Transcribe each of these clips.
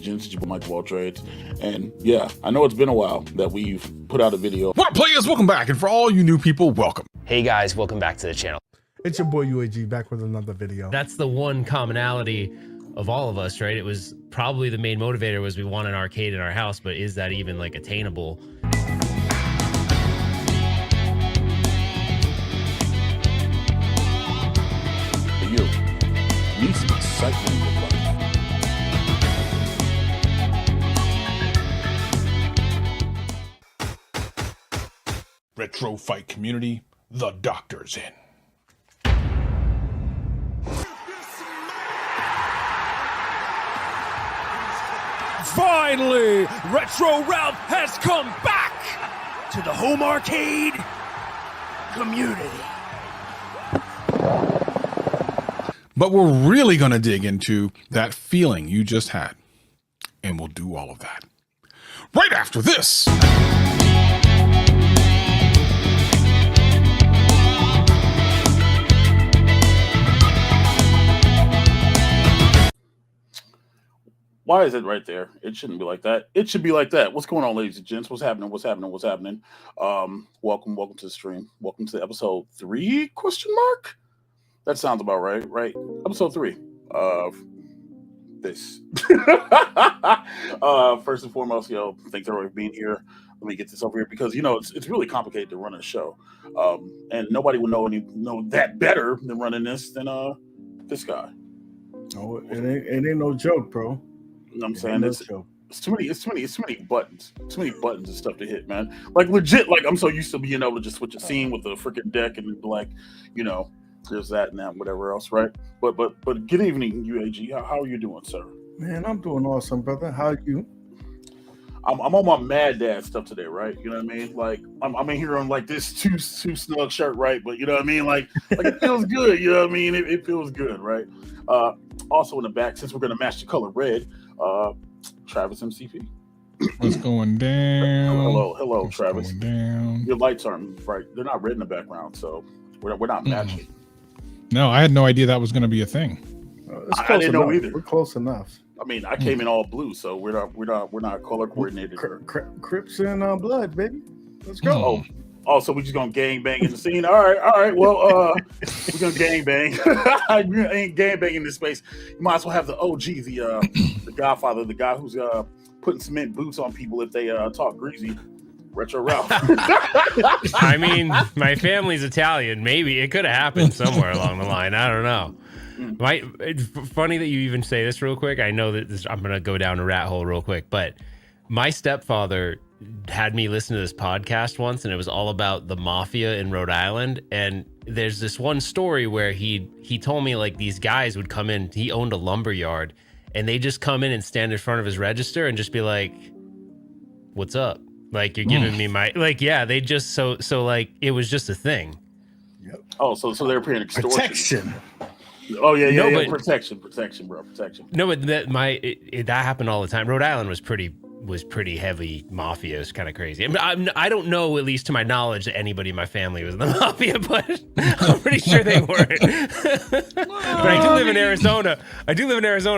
gents, it's your boy MikeOfAllTrades. And yeah, I know it's been a while that we've put out a video. What up, players? Welcome back. And for all you new people, welcome. Hey guys, welcome back to the channel. It's your boy UAG back with another video. That's the one commonality of all of us, right? It was probably the main motivator was we want an arcade in our house, but is that even like attainable? You need some excitement in your life. Retro fight community, the doctor's in. Finally, Retro Ralph has come back to the home arcade community. But we're really going to dig into that feeling you just had. And we'll do all of that right after this. Why is it right there? It shouldn't be like that. It should be like that. What's going on, ladies and gents? What's happening? What's happening? What's happening? Welcome to the stream. Welcome to episode 3? ? That sounds about right, right? Episode 3 of this. First and foremost, thanks everybody for being here. Let me get this over here because it's really complicated to run a show, and nobody would know that better than running this than this guy. Oh, it ain't no joke, bro. You know what I'm saying? It's too many buttons. Too many buttons and stuff to hit, man. Like legit, like I'm so used to being able to just switch a scene with the freaking deck and be like, there's that and that, whatever else, right? But good evening, UAG. How are you doing, sir? Man, I'm doing awesome, brother. How are you? I'm on my mad dad stuff today, right? You know what I mean? Like I'm in here on like this too snug shirt, right? But you know what I mean? Like it feels good, you know what I mean? It feels good, right? Also in the back, since we're gonna match the color red, Travis MCP. What's going down? Hello, Travis. Your lights aren't right. They're not red in the background, so we're not matching. No, I had no idea that was going to be a thing. I didn't know either. We're close enough. I mean, I came in all blue, so we're not color coordinated. Crips and blood, baby. Let's go. Oh, so we're just gonna gang bang in the scene. All right. Well, we're gonna gang bang. We ain't gang bang in this space. You might as well have the OG, the Godfather, the guy who's putting cement boots on people if they talk greasy. Retro Ralph. I mean, my family's Italian. Maybe it could have happened somewhere along the line. I don't know. It's funny that you even say this real quick. I know that I'm going to go down a rat hole real quick, but my stepfather had me listen to this podcast once, and it was all about the mafia in Rhode Island. And there's this one story where he told me like these guys would come in. He owned a lumber yard, and they just come in and stand in front of his register and just be like, "What's up?" Like, you're giving me my, like, yeah, they just, so like, it was just a thing. Yep. Oh, so they were paying extortion. Protection. Oh, yeah, but, protection, bro, protection. No, but that happened all the time. Rhode Island was pretty heavy mafia. It was kind of crazy. I don't know, at least to my knowledge, that anybody in my family was in the mafia, but I'm pretty sure they weren't. But I do live in Arizona.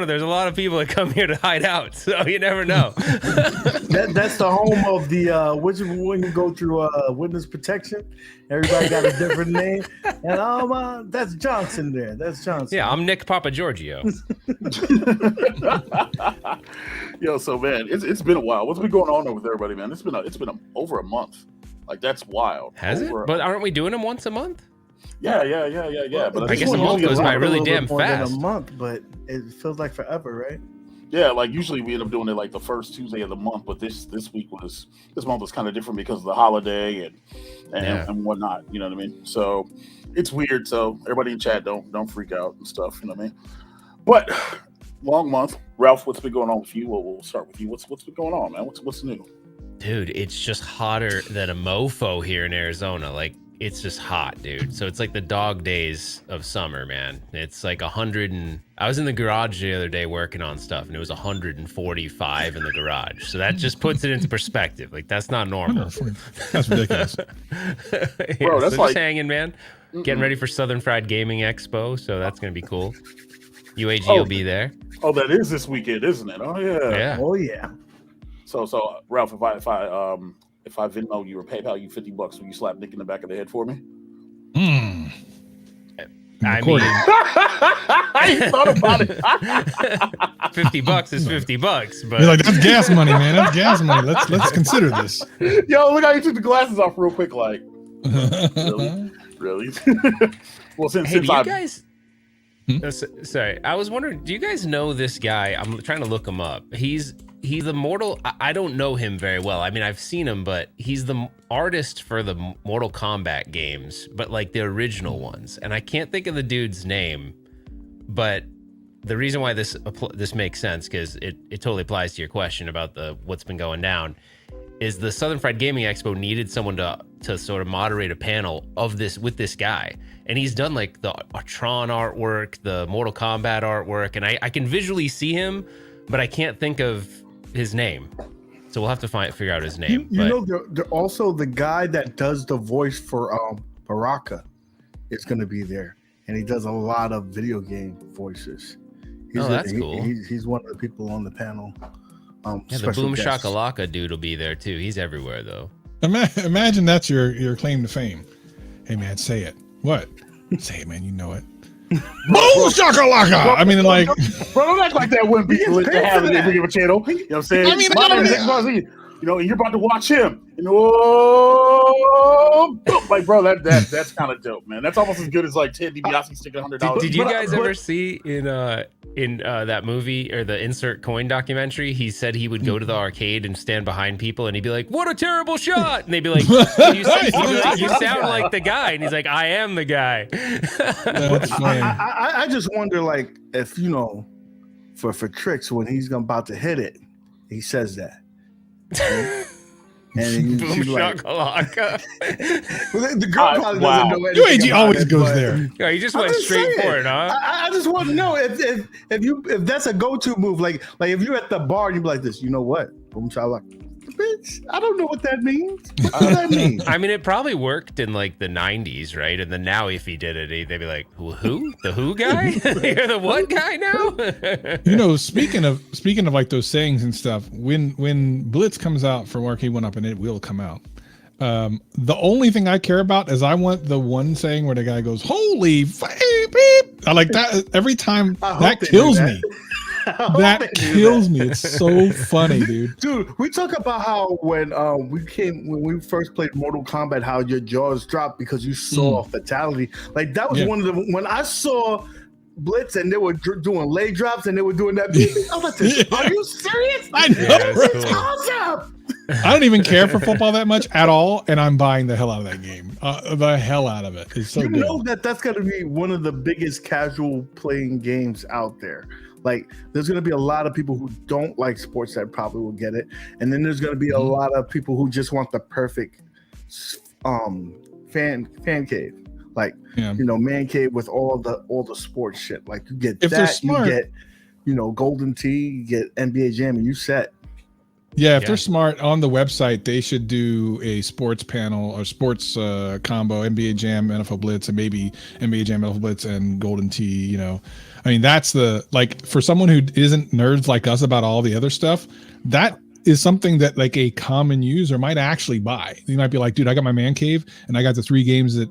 There's a lot of people that come here to hide out, so you never know. That's the home of the when you go through witness protection. Everybody got a different name, and that's Johnson there. That's Johnson. Yeah, I'm Nick Papa Giorgio. Yo, so man, it's been a while. What's been going on with everybody, man? It's been over a month. Like, that's wild. Has it? But aren't we doing them once a month? Yeah. But I guess a month goes by really damn fast. A month, but it feels like forever, right? Yeah, like usually we end up doing it like the first Tuesday of the month, but this month was kind of different because of the holiday and whatnot. You know what I mean? So it's weird. So everybody in chat, don't freak out and stuff. You know what I mean? But long month, Ralph. What's been going on with you? We'll start with you. What's been going on, man? What's new? Dude, it's just hotter than a mofo here in Arizona. Like, it's just hot, dude. So it's like the dog days of summer, man. It's like 100 and I was in the garage the other day working on stuff, and it was 145 in the garage. So that just puts it into perspective. Like, that's not normal. That's ridiculous. Bro, that's so like just hanging, man. Getting ready for Southern Fried Gaming Expo, so that's gonna be cool. UAG will be there. Oh, that is this weekend, isn't it? Oh yeah. Yeah. Oh yeah. So Ralph, if I Venmo you or PayPal you $50, will you slap Nick in the back of the head for me? I mean, I thought about it. $50 is $50, but You're like, that's gas money, man. That's gas money. Let's consider this. Yo, look how you took the glasses off real quick. Like, really? Well, since hey, do you I guys? Sorry, I was wondering. Do you guys know this guy? I'm trying to look him up. He's the Mortal. I don't know him very well. I mean, I've seen him, but he's the artist for the Mortal Kombat games, but like the original ones. And I can't think of the dude's name. But the reason why this makes sense, because it totally applies to your question about what's been going down, is the Southern Fried Gaming Expo needed someone to sort of moderate a panel of this with this guy. And he's done like the Tron artwork, the Mortal Kombat artwork, and I can visually see him, but I can't think of his name. So we'll have to figure out his name. You know, they're also the guy that does the voice for Baraka is going to be there, and he does a lot of video game voices. That's cool. He's one of the people on the panel. Yeah, the Boom Shakalaka dude will be there too. He's everywhere though. Imagine that's your claim to fame. Hey man, say it. What? Say it, man. You know it. Boom shakalaka. I mean, like, bro, don't act like that wouldn't be lit to have it every channel. You know what I'm saying? I mean, my name is Nick Garcia. You know, and you're about to watch him. And oh, like, bro, that's kind of dope, man. That's almost as good as like Ted DiBiase sticking $100. Did you guys ever see in that movie or the Insert Coin documentary? He said he would go to the arcade and stand behind people, and he'd be like, "What a terrible shot!" And they'd be like, "You sound like the guy," and he's like, "I am the guy." that's funny. I just wonder, like, if for tricks when he's about to hit it, he says that. And Boom like, shakalaka. the girl probably doesn't know anything. UAG about always it, goes but there. Yeah, you just went straight for it, huh? I just want to know if that's a go-to move. Like if you're at the bar and you be like this, you know what? Boom shakalaka. Bitch, I don't know what that means. What does that mean? I mean, it probably worked in like the 90s, right? And then now if he did it, they'd be like, who? The who guy? You're the what guy now? You know, speaking of like those sayings and stuff, when Blitz comes out for Arcade 1-Up, and it will come out, the only thing I care about is I want the one saying where the guy goes, "Holy beep." I like that every time. That kills me. That kills me. It's so funny, dude. Dude, we talk about how when we first played Mortal Kombat, how your jaws dropped because you saw a fatality. Like that was one of the when I saw Blitz and they were doing leg drops and they were doing that. I was like, "Are you serious?" I know. That's awesome. I don't even care for football that much at all, and I'm buying the hell out of that game. The hell out of it. It's so good. Know that's going to be one of the biggest casual playing games out there. Like, there's going to be a lot of people who don't like sports that probably will get it, and then there's going to be a lot of people who just want the perfect fan cave, like man cave with all the sports shit. Like you get you get Golden Tee, you get NBA Jam, and you set. Yeah, if they're smart on the website, they should do a sports panel or sports combo, NBA Jam, NFL Blitz, and maybe NBA Jam, NFL Blitz, and Golden Tee. I mean, that's for someone who isn't nerds like us about all the other stuff, that is something that like a common user might actually buy. You might be like, dude, I got my man cave and I got the 3 games that,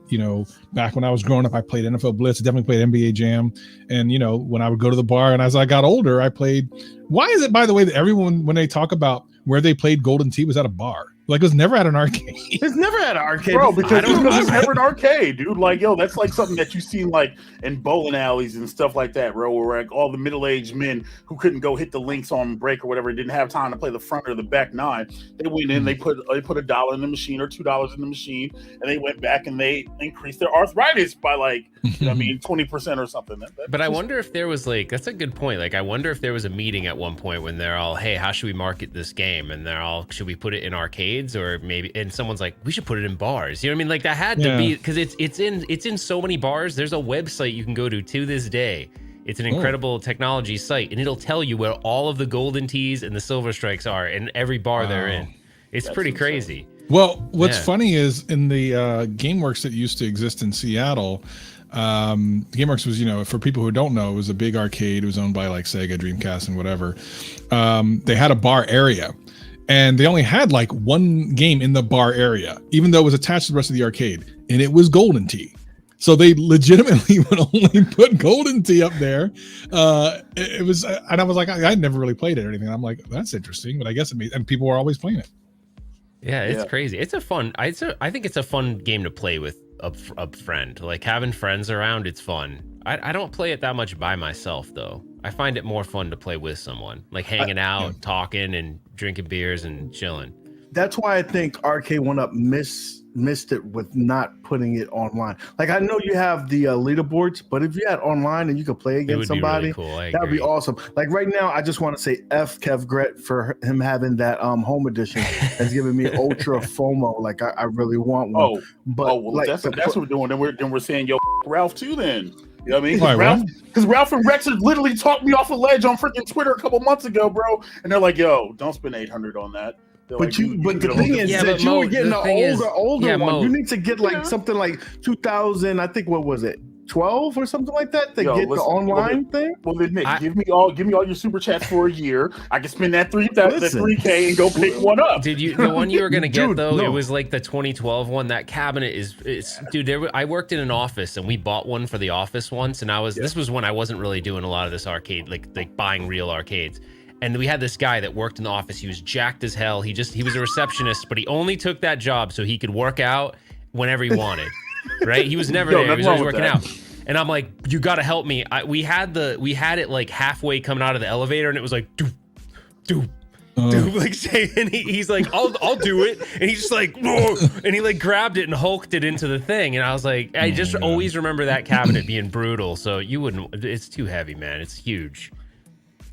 back when I was growing up, I played NFL Blitz, definitely played NBA Jam. And, when I would go to the bar and as I got older, I played. Why is it, by the way, that everyone, when they talk about where they played Golden Tee, was at a bar? Like, it was never at an arcade. It's never at an arcade, bro. Because it's never an arcade, dude. Like, yo, that's like something that you see like in bowling alleys and stuff like that, bro. Where like all the middle-aged men who couldn't go hit the links on break or whatever, didn't have time to play the front or the back 9. They went in, they put $1 in the machine or $2 in the machine, and they went back and they increased their arthritis by like 20% or something. But I wonder if there was like, that's a good point. Like, I wonder if there was a meeting at one point when they're all, hey, how should we market this game? And they're all, should we put it in arcades or maybe? And someone's like, we should put it in bars. You know what I mean? Like that had to be, because it's in so many bars. There's a website you can go to this day. It's an incredible technology site, and it'll tell you where all of the Golden Tees and the Silver Strikes are in every bar they're in. It's pretty crazy. Well, what's funny is in the GameWorks that used to exist in Seattle, GameWorks was, for people who don't know, it was a big arcade. It was owned by like Sega, Dreamcast, and whatever. They had a bar area, and they only had like one game in the bar area, even though it was attached to the rest of the arcade, and it was Golden Tee. So they legitimately would only put Golden Tee up there. It was, and I was like, I'd never really played it or anything. I'm like, that's interesting, but I guess and people were always playing it. Yeah, it's crazy. It's a fun. I think it's a fun game to play with a friend. Like having friends around, it's fun. I don't play it that much by myself though. I find it more fun to play with someone, like hanging out, talking, and drinking beers and chilling. That's why I think Arcade 1-Up missed it with not putting it online. Like I know you have the leaderboards, but if you had online and you could play against somebody, really cool. that would be awesome. Like right now, I just want to say F Kev Gret for him having that home edition has given me ultra FOMO. Like I really want one. That's what we're doing. Then we're saying yo Ralph too. Then you know what I mean? Right, Because Ralph and Rex literally talked me off a ledge on freaking Twitter a couple months ago, bro. And they're like, "Yo, don't spend $800 on that." But the thing is that you were getting an older one. You need to get like something like 2000. I think what was it, 12 or something like that to get the online thing. Well, then Nick, give me all your super chats for a year. I can spend that $3K and go pick one up. Did you the one you were gonna get though? No. It was like the 2012 one. That cabinet is dude. I worked in an office and we bought one for the office once, and this was when I wasn't really doing a lot of this arcade, like buying real arcades. And we had this guy that worked in the office. He was jacked as hell. He was a receptionist, but he only took that job so he could work out whenever he wanted. Right? He was never there. He was always working out. And I'm like, you got to help me. We had it like halfway coming out of the elevator, and it was like, dude, like saying he's like, I'll do it, and he's just like, whoa, and he like grabbed it and hulked it into the thing, and I was like, I just always remember that cabinet being brutal. So you wouldn't. It's too heavy, man. It's huge.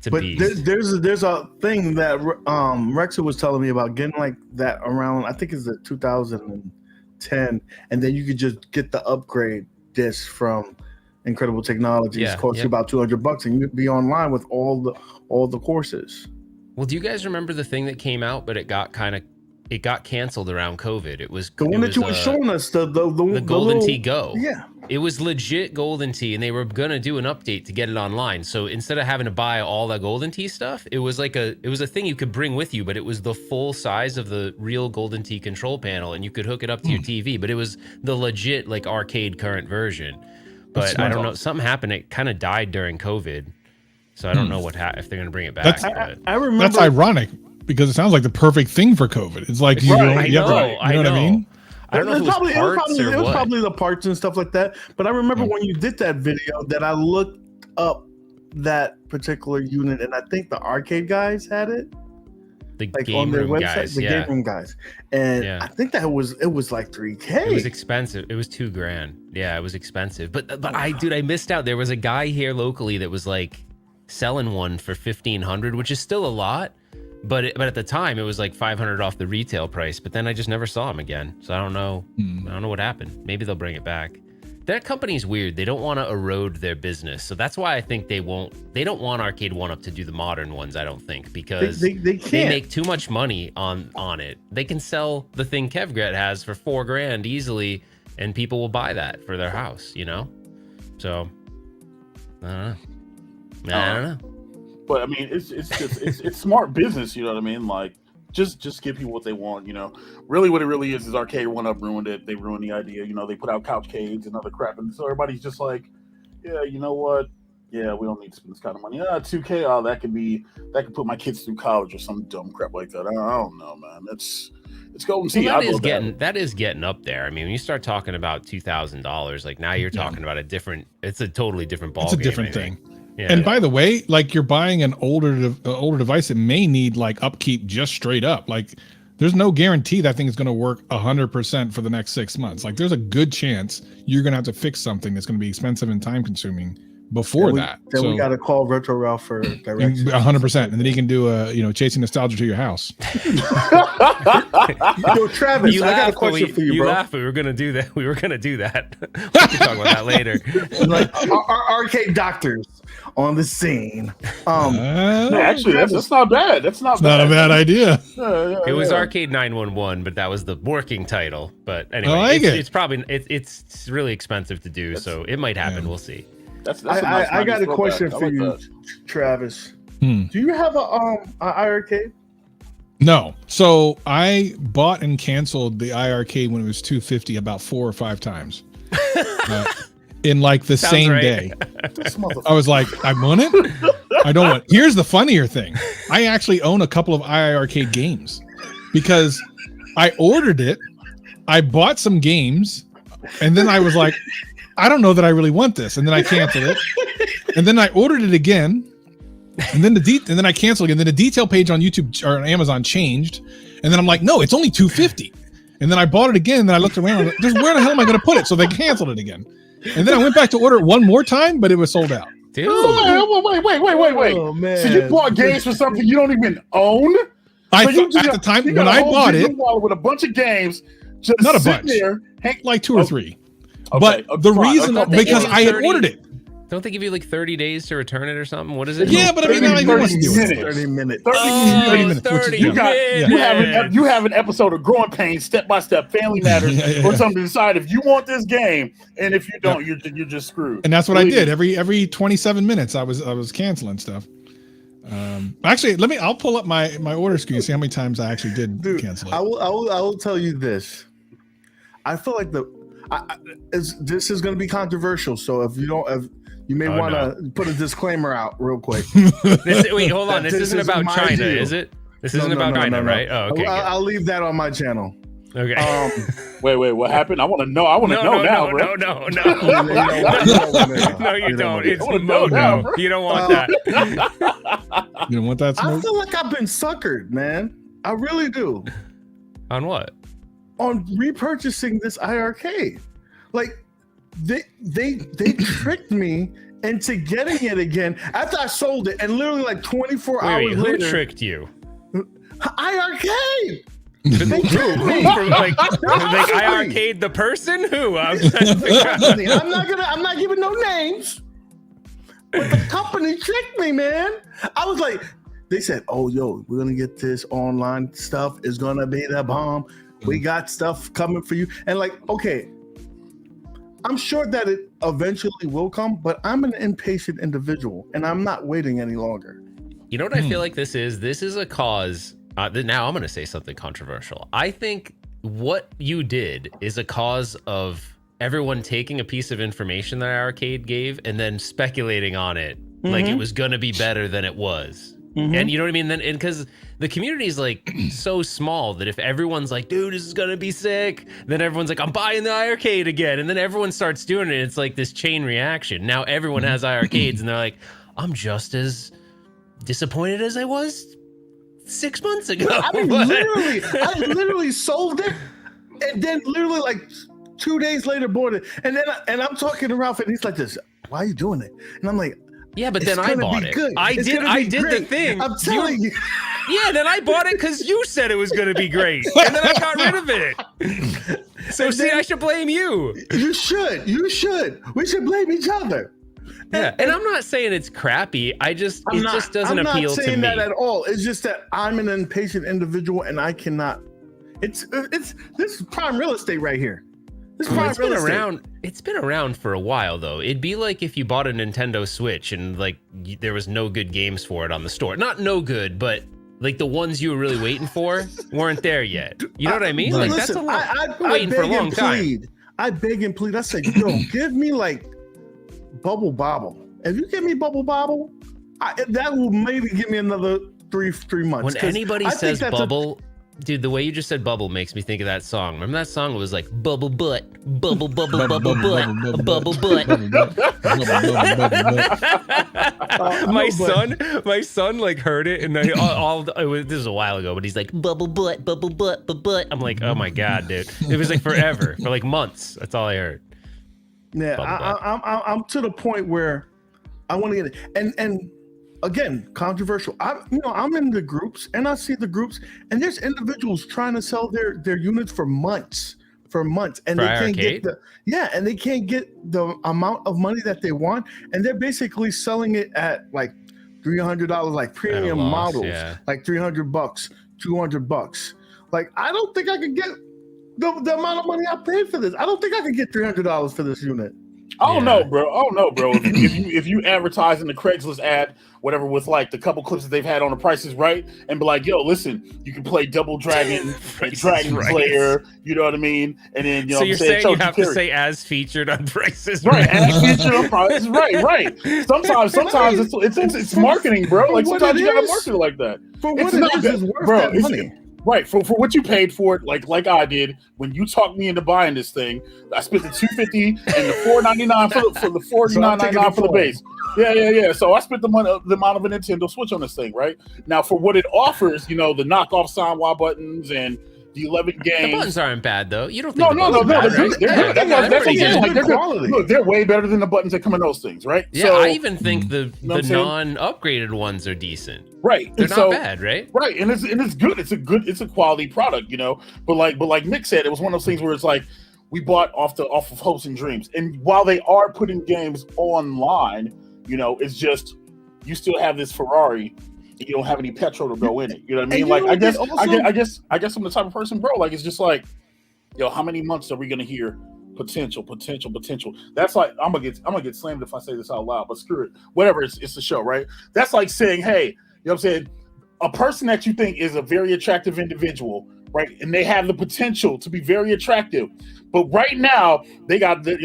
But there's a thing that Rexer was telling me about getting like that around, I think it's the 2010, and then you could just get the upgrade disc from Incredible Technologies. It costs you about $200, and you could be online with all the courses. Well, do you guys remember the thing that came out, but it got canceled around COVID? It was the one that you were showing us, the Golden Tee Go. Yeah. It was legit Golden Tee, and they were gonna do an update to get it online. So instead of having to buy all that Golden Tee stuff, it was a thing you could bring with you, but it was the full size of the real Golden Tee control panel, and you could hook it up to your TV. But it was the legit like arcade current version. But I don't know, something happened. It kind of died during COVID, so I don't know if they're gonna bring it back. I remember that's ironic because it sounds like the perfect thing for COVID. It's like you know what I mean. I don't know if it was probably the parts and stuff like that. But I remember when you did that video that I looked up that particular unit, and I think the arcade guys had it. The game room guys, game room guys, and I think that it was like $3K. It was expensive. It was $2,000. Yeah, it was expensive. But I missed out. There was a guy here locally that was like selling one for $1,500, which is still a lot. But at the time, it was like $500 off the retail price. But then I just never saw him again. So I don't know. I don't know what happened. Maybe they'll bring it back. That company's weird. They don't want to erode their business. So that's why I think they don't want Arcade 1-Up to do the modern ones, I don't think. Because they can't. They make too much money on it. They can sell the thing KevGret has for $4,000 easily. And people will buy that for their house, you know? So, I don't know. But I mean, it's smart business, you know what I mean? Like, just give people what they want, you know. Really, what it really is Arcade 1-Up ruined it. They ruined the idea, you know. They put out Couchcades and other crap, and so everybody's just like, yeah, you know what? Yeah, we don't need to spend this kind of money. $2K, that could put my kids through college or some dumb crap like that. I don't know, man. It's Golden Tee. That is getting up there. I mean, when you start talking about $2,000, like now you're talking about it's a totally different ballgame. It's a different thing. Yeah. And by the way, like you're buying an older device, it may need like upkeep just straight up. Like there's no guarantee that thing is going to work 100% for the next 6 months. Like there's a good chance you're going to have to fix something that's going to be expensive and time consuming before that. Then we got to call Retro Ralph for directions. 100%, and then he can do chasing nostalgia to your house. Yo, Travis, I got a question for you, bro. You laughed. We were gonna do that. We can talk about that later. Like our arcade doctors on the scene. No, actually, that's not bad. That's not a bad idea. It was Arcade 911, but that was the working title. But anyway, like it's probably it's really expensive to do, so it might happen. We'll see. I got a question for you, Travis. Do you have a iArcade? No. So I bought and canceled the iArcade when it was $250 about 4 or 5 times. In like the same day. I was like, I want it. I don't want it. Here's the funnier thing. I actually own a couple of iArcade games because I ordered it. I bought some games and then I was like, I don't know that I really want this. And then I canceled it. And then I ordered it again. And then and then I canceled again. Then the detail page on YouTube or on Amazon changed. And then I'm like, no, it's only $250. And then I bought it again. And then I looked around. Like, where the hell am I going to put it? So they canceled it again. And then I went back to order it one more time, but it was sold out. Dude. Wait. Oh, man. So you bought games for something you don't even own? At the time when I bought it, with a bunch of games, just not a bunch, like 2 or 3. But the reason because I had ordered it. Don't they give you like 30 days to return it or something? What is it? Yeah, but I mean, like, 30 minutes. 30 minutes. You have an episode of Growing Pains, Step by Step, Family Matters, or something to decide if you want this game, and if you don't, you're just screwed. And that's what I did. Every 27 minutes, I was canceling stuff. Actually, I'll pull up my order screen, see how many times I actually did cancel it. I will tell you this. I feel like this is going to be controversial. So if you don't, you may want to put a disclaimer out real quick. Wait, hold on. This isn't about China, is it? This isn't about China, right? Oh, okay. I'll leave that on my channel. Okay. Wait, what happened? I want to know. I want to know now, bro. No, you don't. It's no. You don't want that. You don't want that smoke? I feel like I've been suckered, man. I really do. On what? On repurchasing this iArcade. Like they tricked me into getting it again after I sold it, and literally like 24 hours later. Who tricked you? iArcade. They tricked me. Like iArcade the person? Who? I'm not giving no names. But the company tricked me, man. I was like, they said, "Oh, yo, we're gonna get this online stuff. It's gonna be the bomb. We got stuff coming for you." And like, okay, I'm sure that it eventually will come, but I'm an impatient individual, and I'm not waiting any longer. You know what I feel like this is? This is a cause. Now I'm going to say something controversial. I think what you did is a cause of everyone taking a piece of information that Arcade gave and then speculating on it like it was going to be better than it was. And you know what I mean? Then, and because the community is like so small that if everyone's like, dude, this is going to be sick, then everyone's like, I'm buying the iArcade again. And then everyone starts doing it. It's like this chain reaction. Now everyone has iArcades and they're like, I'm just as disappointed as I was 6 months ago. I mean, I literally sold it, and then literally like 2 days later bought it. And then I'm talking to Ralph, and he's like, "This, why are you doing it?" And I'm like, "Yeah, but then I bought it. Good. I did the thing. I'm telling you." Yeah, then I bought it because you said it was going to be great, and then I got rid of it. So see, I should blame you. You should. We should blame each other. Yeah, and I'm not saying it's crappy. It just doesn't appeal to me. I'm not saying that at all. It's just that I'm an impatient individual, and I cannot. This is prime real estate right here. It's been around for a while though. It'd be like if you bought a Nintendo Switch and like there was no good games for it on the store. Not no good, but like the ones you were really waiting for weren't there yet. You know what I mean? Like listen, that's waiting for a long time. I beg and plead. I said, yo, give me like Bubble Bobble. If you give me Bubble Bobble, that will maybe give me another three months. When anybody says bubble, dude, the way you just said bubble makes me think of that song. Remember that song? It was like bubble butt, bubble bubble bubble butt, bubble butt. My son like heard it, and this is a while ago, but he's like bubble butt, bubble butt, bubble butt. I'm like, oh my god, dude! It was like forever, for like months. That's all I heard. Yeah, I'm to the point where I want to get it. And again, controversial. I'm in the groups and I see the groups and there's individuals trying to sell their units for months. And they can't get and they can't get the amount of money that they want, and they're basically selling it at like $300, like premium models, like $300, $200. Like, I don't think I could get the amount of money I paid for this. I don't think I could get $300 for this unit. I don't know, bro. If you advertise in the Craigslist ad, whatever, with like the couple clips that they've had on the Prices Right, and be like, "Yo, listen, you can play Double Dragon, Dragon Slayer," you know what I mean? And then so you're saying you have to say as featured on Prices Right, as featured on Prices Right. Sometimes it's marketing, bro. Like sometimes you gotta market it like that. For what it is worth that money. Right, for what you paid for it, like I did when you talked me into buying this thing. I spent the $250 and the $499 for the $49.99 for the base. Yeah. So I spent the amount of a Nintendo Switch on this thing, right? Now for what it offers, the knockoff sound wah buttons and the 11 games. The buttons aren't bad though. You don't think No. They're good. Look, they're way better than the buttons that come in those things, right? Yeah, so, I even think the non-upgraded ones are decent. Right, they're not bad, right? Right, and it's good. It's a quality product, But like Nick said, it was one of those things where it's like we bought off of hopes and dreams. And while they are putting games online, it's just you still have this Ferrari. You don't have any petrol to go in it. You know what I mean? Like, I guess I'm the type of person, bro. Like, it's just like, how many months are we gonna hear potential? That's like I'm gonna get slammed if I say this out loud, but screw it. Whatever. It's the show, right? That's like saying, hey, you know what I'm saying? A person that you think is a very attractive individual, right? And they have the potential to be very attractive. But right now, they got their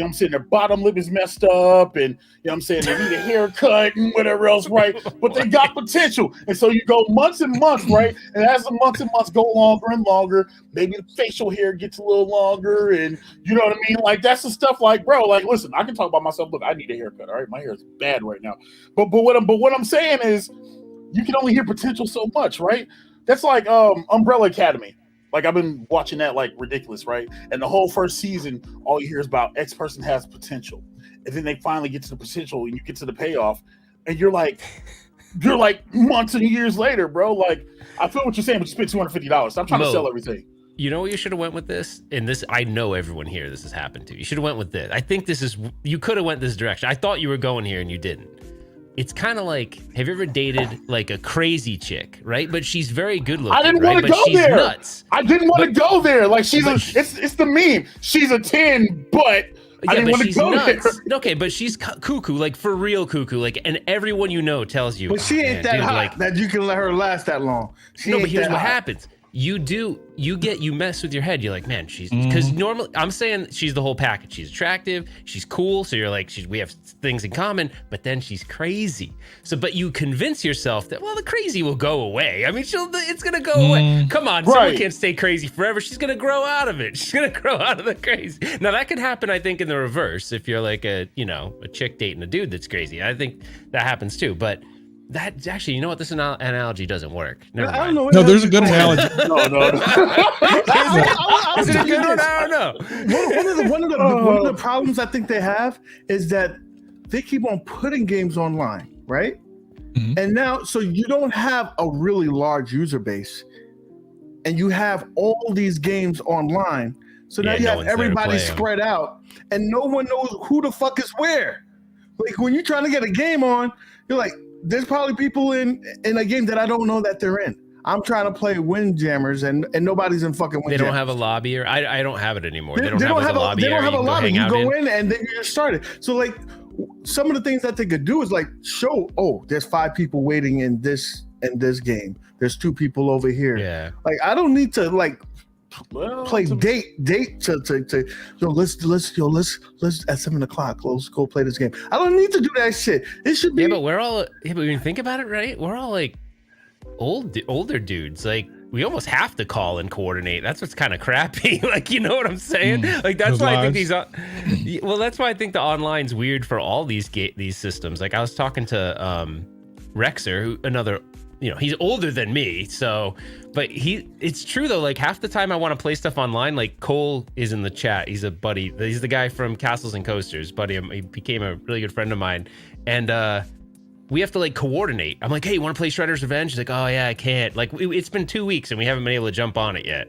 bottom lip is messed up, and they need a haircut and whatever else, right? But they got potential. And so you go months and months, right? And as the months and months go longer and longer, maybe the facial hair gets a little longer, and you know what I mean? Like, that's the stuff like, bro, like, listen, I can talk about myself. Look, I need a haircut, all right? My hair is bad right now. But what I'm saying is you can only hear potential so much, right? That's like Umbrella Academy. Like, I've been watching that like ridiculous, right? And the whole first season, all you hear is about X person has potential. And then they finally get to the potential and you get to the payoff. And you're like months and years later, bro. Like, I feel what you're saying, but you spent $250. Stop trying to sell everything. You know what you should have went with this? And this, I know everyone here this has happened to. You should have went with this. I think you could have went this direction. I thought you were going here and you didn't. It's kind of like, have you ever dated like a crazy chick, right? But she's very good looking. I didn't want to go there. Nuts. I didn't want to go there. Like, it's the meme. She's a 10, but I didn't want to go there. Okay, but she's cuckoo, like for real cuckoo, like, and everyone tells you. But she ain't that hot like, that you can let her last that long. But here's what happens. You mess with your head. You're like, man, she's, because normally I'm saying she's the whole package. She's attractive, she's cool. So you're like, we have things in common, but then she's crazy. So, but you convince yourself that, well, the crazy will go away. I mean, it's going to go away. Come on. Right. Someone can't stay crazy forever. She's going to grow out of it. She's going to grow out of the crazy. Now that could happen, I think, in the reverse. If you're like a chick dating a dude that's crazy, I think that happens too. But that actually, you know what? This analogy doesn't work. Never mind. I don't know. No, there's a good analogy. No. Is it a good one? I don't know. One of the problems I think they have is that they keep on putting games online, right? Mm-hmm. And now, so you don't have a really large user base, and you have all these games online. So now you have everybody spread out, and no one knows who the fuck is where. Like, when you're trying to get a game on, you're like, there's probably people in a game that I don't know that they're in. I'm trying to play Windjammers and nobody's in fucking Windjammers. They don't have a lobby, or I don't have it anymore. They don't have a lobby. They don't have a lobby. You go in and then you're started. So like, some of the things that they could do is like show, there's 5 people waiting in this game. There's 2 people over here. Yeah. Like, I don't need to like play date to let's at 7:00. Let's go play this game. I don't need to do that shit. It should be. Yeah, but but when you think about it, right? We're all like older dudes. Like, we almost have to call and coordinate. That's what's kind of crappy. Like, you know what I'm saying? Like, that's why I think that's why I think the online's weird for all these systems. Like, I was talking to Rexer, who another. He's older than me, so, but it's true though, like half the time I want to play stuff online, like Cole is in the chat. He's a buddy. He's the guy from Castles and Coasters, buddy. He became a really good friend of mine. And we have to like coordinate. I'm like, hey, you want to play Shredder's Revenge? She's like, oh yeah, I can't. Like it's been 2 weeks and we haven't been able to jump on it yet.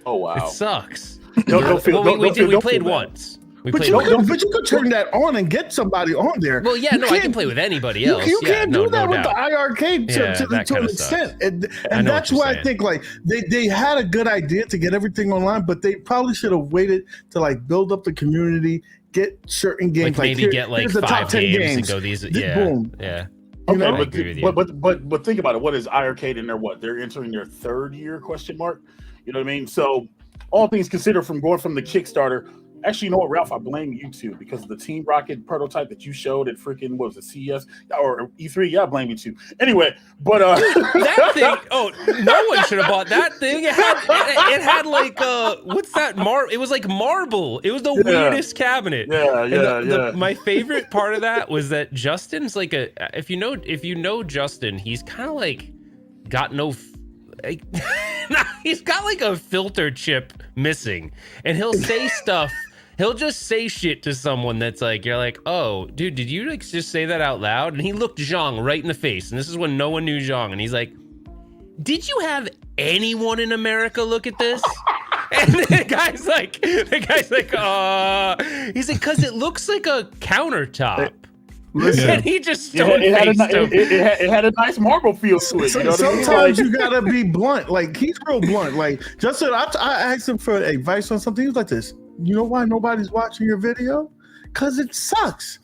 Oh wow, it sucks. We played once. But you could turn that on and get somebody on there. Well, yeah, I can play with anybody else. You can't do that with doubt. the IRK to an extent. And that's why I think like they had a good idea to get everything online, but they probably should have waited to like build up the community, get certain games, like maybe get like 5 games and go these. Boom. Yeah. Okay, but think about it. What is IRK in there? What they're entering their 3rd year? Question mark. You know what I mean? So all things considered, from going from the Kickstarter. Actually, you know what, Ralph? I blame you too because the Team Rocket prototype that you showed at freaking what was it, CES or E3? Yeah, I blame you too. Anyway, but that thing. Oh, no one should have bought that thing. It had like what's that? It was like marble. It was the weirdest cabinet. Yeah. My favorite part of that was that Justin's like if you know Justin, he's kind of like got no. He's got like a filter chip missing, and he'll say stuff. He'll just say shit to someone that's like, you're like, oh, dude, did you like just say that out loud? And he looked Zhang right in the face, and this is when no one knew Zhang, and he's like, did you have anyone in America look at this? And the guy's like, he's like, because it looks like a countertop. Listen, and he just it had a nice marble feel to it. You know sometimes you gotta be blunt. Like he's real blunt. Like Justin, I asked him for advice on something. He was like this. You know why nobody's watching your video? Because it sucks.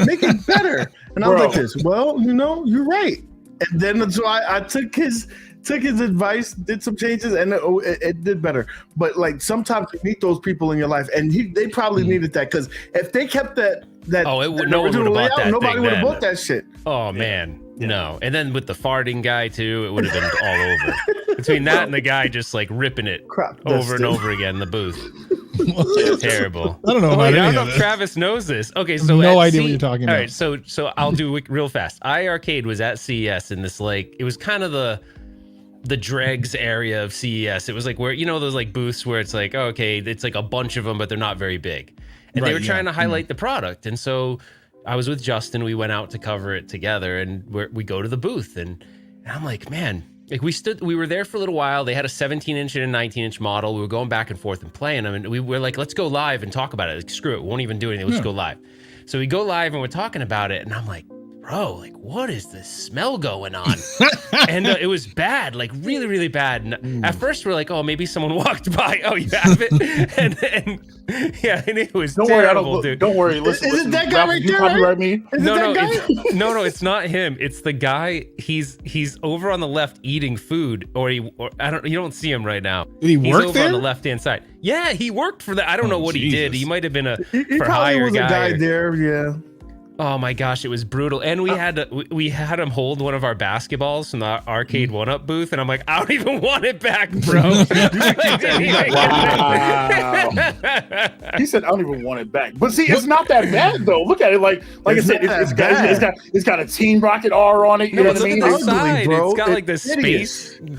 Make it better. And I was like this. Well, you're right. And then so I took his advice, did some changes, and it did better. But like sometimes you meet those people in your life, and they probably needed that because if they kept that no one would have bought that. Nobody would have bought that shit. Oh man, no. And then with the farting guy too, it would have been all over. Between that and the guy just like ripping it over and over again in the booth. Terrible. I don't know. I don't know if Travis knows this. Okay, so no idea what you're talking about. All right, so I'll do it real fast. iArcade was at CES in this like it was kind of the dregs area of CES. It was like where those like booths where it's like okay, it's like a bunch of them, but they're not very big. And they were trying to highlight the product. And so I was with Justin. We went out to cover it together, and we go to the booth. And I'm like, man, like we were there for a little while. They had a 17-inch and a 19-inch model. We were going back and forth and playing them. And we were like, let's go live and talk about it. Like, screw it. We won't even do anything. Let's go live. So we go live and we're talking about it. And I'm like, bro, like, what is this smell going on? And it was bad, like really, really bad. And at first we're like, oh, maybe someone walked by. Oh, you have it? and it was terrible, dude. Don't worry. Listen, is it that guy right there? Copyright me? No, it's not him. It's the guy. He's over on the left eating food, you don't see him right now. Did he work over there? on the left-hand side. Yeah, he worked for that. I don't know what he did. He might have been he for probably hire was guy. A guy there, yeah. Oh my gosh, it was brutal. And we had him hold one of our basketballs from the arcade 1-Up booth, and I'm like, I don't even want it back, bro. Wow. He said, I don't even want it back. But see, it's not that bad though. Look at it, like I said, it's got a Team Rocket R on it. You know what I mean? It's got like this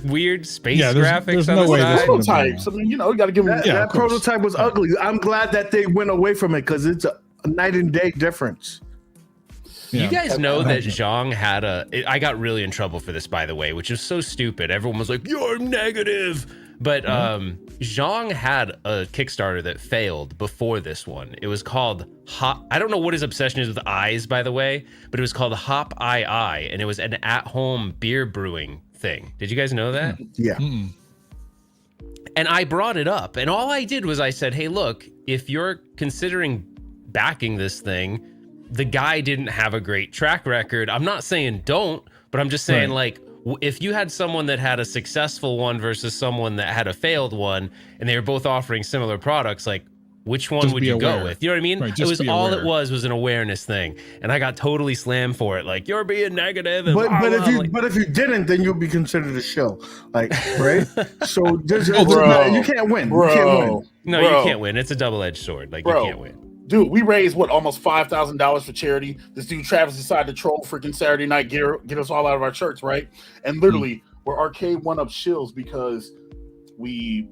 weird space graphics. There's no way this prototypes. I mean, you got to give them. That prototype was ugly. I'm glad that they went away from it because it's a night and day difference. You guys know that Zhang had I got really in trouble for this, by the way, which is so stupid. Everyone was like, you're negative. But Zhang had a Kickstarter that failed before this one. It was called Hop. I don't know what his obsession is with eyes, by the way, but it was called Hop II, and it was an at-home beer brewing thing. Did you guys know that? Yeah. And I brought it up, and all I did was I said, hey, look, if you're considering backing this thing, the guy didn't have a great track record. I'm not saying don't, but I'm just saying like, if you had someone that had a successful one versus someone that had a failed one, and they were both offering similar products, like which one would you go with? You know what I mean? Right, it was all it was an awareness thing, and I got totally slammed for it. Like you're being negative. And but if you didn't, then you'd be considered a show, like right. So you can't win. Bro. You can't win. No, you can't win. It's a double-edged sword. Like you can't win. Dude, we raised almost $5,000 for charity. This dude Travis decided to troll freaking Saturday Night, get us all out of our shirts, right? And literally, we're arcade 1-Up shills because we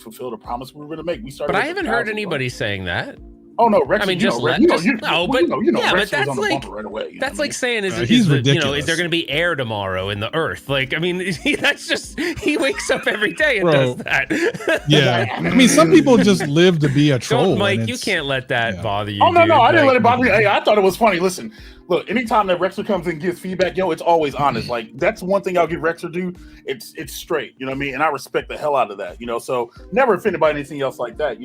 fulfilled a promise we were going to make. We started. But I haven't heard anybody saying that. Oh no, Rex. I mean, you just know, let. Rex, Just, no, but yeah, Rex but that's was on the like bumper right away. that's like saying is he's the, ridiculous. is there going to be air tomorrow in the Earth? Like, I mean, that's just he wakes up every day and does that. Yeah, I mean, some people just live to be a troll. Don't, Mike, you can't let that bother you. Oh no, dude. I didn't let it bother me. Hey, I thought it was funny. Listen, look, anytime that Rexer comes and gives feedback, it's always honest. Like that's one thing I'll give Rexer do. It's straight, you know what I mean? And I respect the hell out of that, So never offended by anything else like that,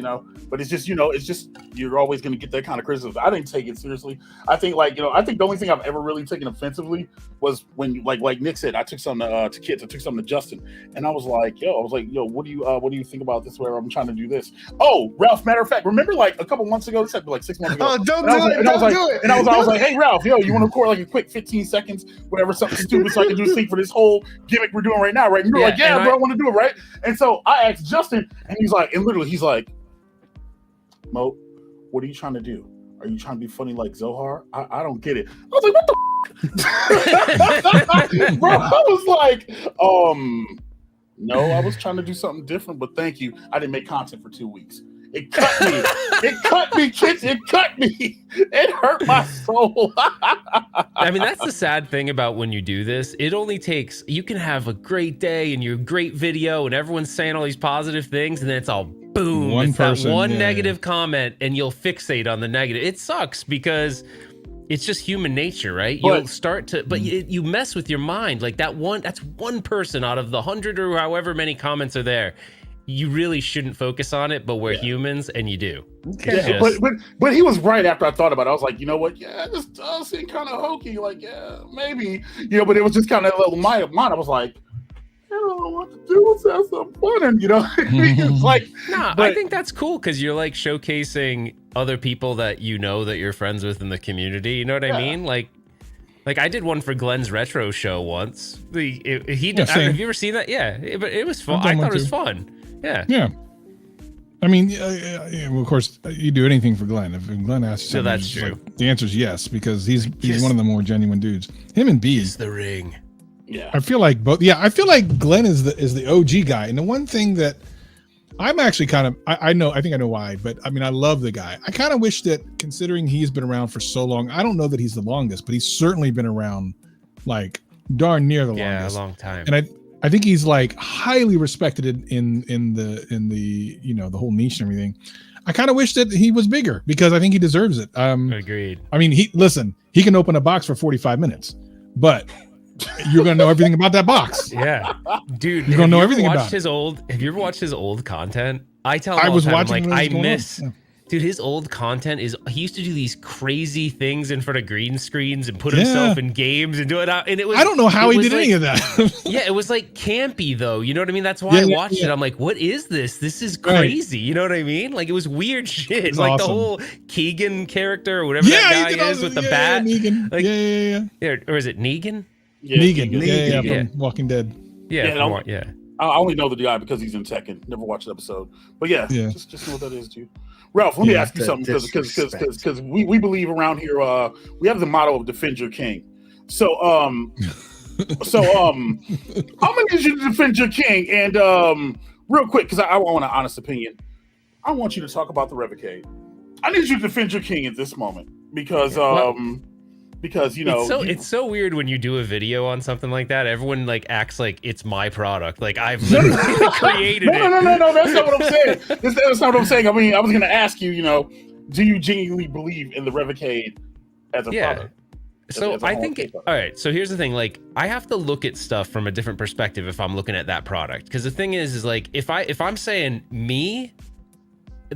But it's just, it's just you're always going to get that kind of criticism. I didn't take it seriously. I think, I think the only thing I've ever really taken offensively was when, like Nick said, I took some to kids. I took some to Justin, and I was like, what do you think about this? Where I'm trying to do this? Oh, Ralph. Matter of fact, remember like a couple months ago, this had to be like 6 months ago. Oh, don't do it! Don't do it! And I was like, hey Ralph, you want to record like a quick 15 seconds, whatever, something stupid, so I can do this thing for this whole gimmick we're doing right now, right? And you're like, yeah, bro, I want to do it, right? And so I asked Justin, and he's like, Mo, what are you trying to do? Are you trying to be funny like Zohar? I don't get it. I was like, what the bro? I was like, no, I was trying to do something different, but thank you. I didn't make content for 2 weeks. It cut me. It cut me, kids. It cut me. It hurt my soul. I mean, that's the sad thing about when you do this. It only takes, you can have a great day and your great video and everyone's saying all these positive things, and then it's all boom. One it's person, that one negative comment, and you'll fixate on the negative. It sucks because it's just human nature, right? You'll start to, but you mess with your mind. Like that's one person out of the 100 or however many comments are there. You really shouldn't focus on it, but we're humans, and you do. Yeah, but he was right after I thought about it. I was like, you know what? Yeah, this does seem kind of hokey. Like, yeah, maybe. But it was just kind of a little mind of mine. I was like, I don't know what to do. Let's have some fun. And, it's like. I think that's cool because you're like showcasing other people that that you're friends with in the community. You know what I mean? Like I did one for Glenn's retro show once. Have you ever seen that? Yeah, but it was fun. I thought it was fun. Yeah. I mean, well, of course, you do anything for Glenn. If Glenn asks you, that's true. The answer is yes, because he's one of the more genuine dudes. Him and B. Kiss the ring. Yeah. I feel like both. Yeah, I feel like Glenn is the OG guy, and the one thing that I'm actually kind of I think I know why, but I mean I love the guy. I kind of wish that, considering he's been around for so long, I don't know that he's the longest, but he's certainly been around like darn near the longest. Yeah, a long time. And I think he's like highly respected in the the whole niche and everything. I kind of wish that he was bigger because I think he deserves it. Agreed. I mean, he can open a box for 45 minutes, but you're gonna know everything about that box. Yeah, dude, you're gonna know everything about his old. Have you ever watched his old content? I tell him I all was the time, watching. I'm like, I miss. Yeah. Dude, his old content is he used to do these crazy things in front of green screens and put himself in games and do it out. And it was, I don't know how he did any of that. Yeah, it was like campy though. You know what I mean? That's why I watched it. I'm like, what is this? This is crazy. Right. You know what I mean? Like it was weird shit. It was like awesome. The whole Keegan character or whatever that guy is with the bat. Negan. Like, yeah. Or is it Negan? Yeah, Negan. Yeah, from Walking Dead. Yeah. I only know the guy because he's in Tekken. Never watched an episode, but just know what that is, dude. Ralph, let me ask you something because we believe around here we have the motto of defend your king. So how many did you defend your king? And real quick, because I want an honest opinion, I want you to talk about the Revocade. I need you to defend your king at this moment because it's so weird when you do a video on something like that. Everyone like acts like it's my product. Like I've literally created it. No, that's not what I'm saying. That's not what I'm saying. I mean, I was going to ask you, do you genuinely believe in the Revocade as a product? So I think all right. So here's the thing. Like I have to look at stuff from a different perspective if I'm looking at that product. Because the thing is like if I'm saying me,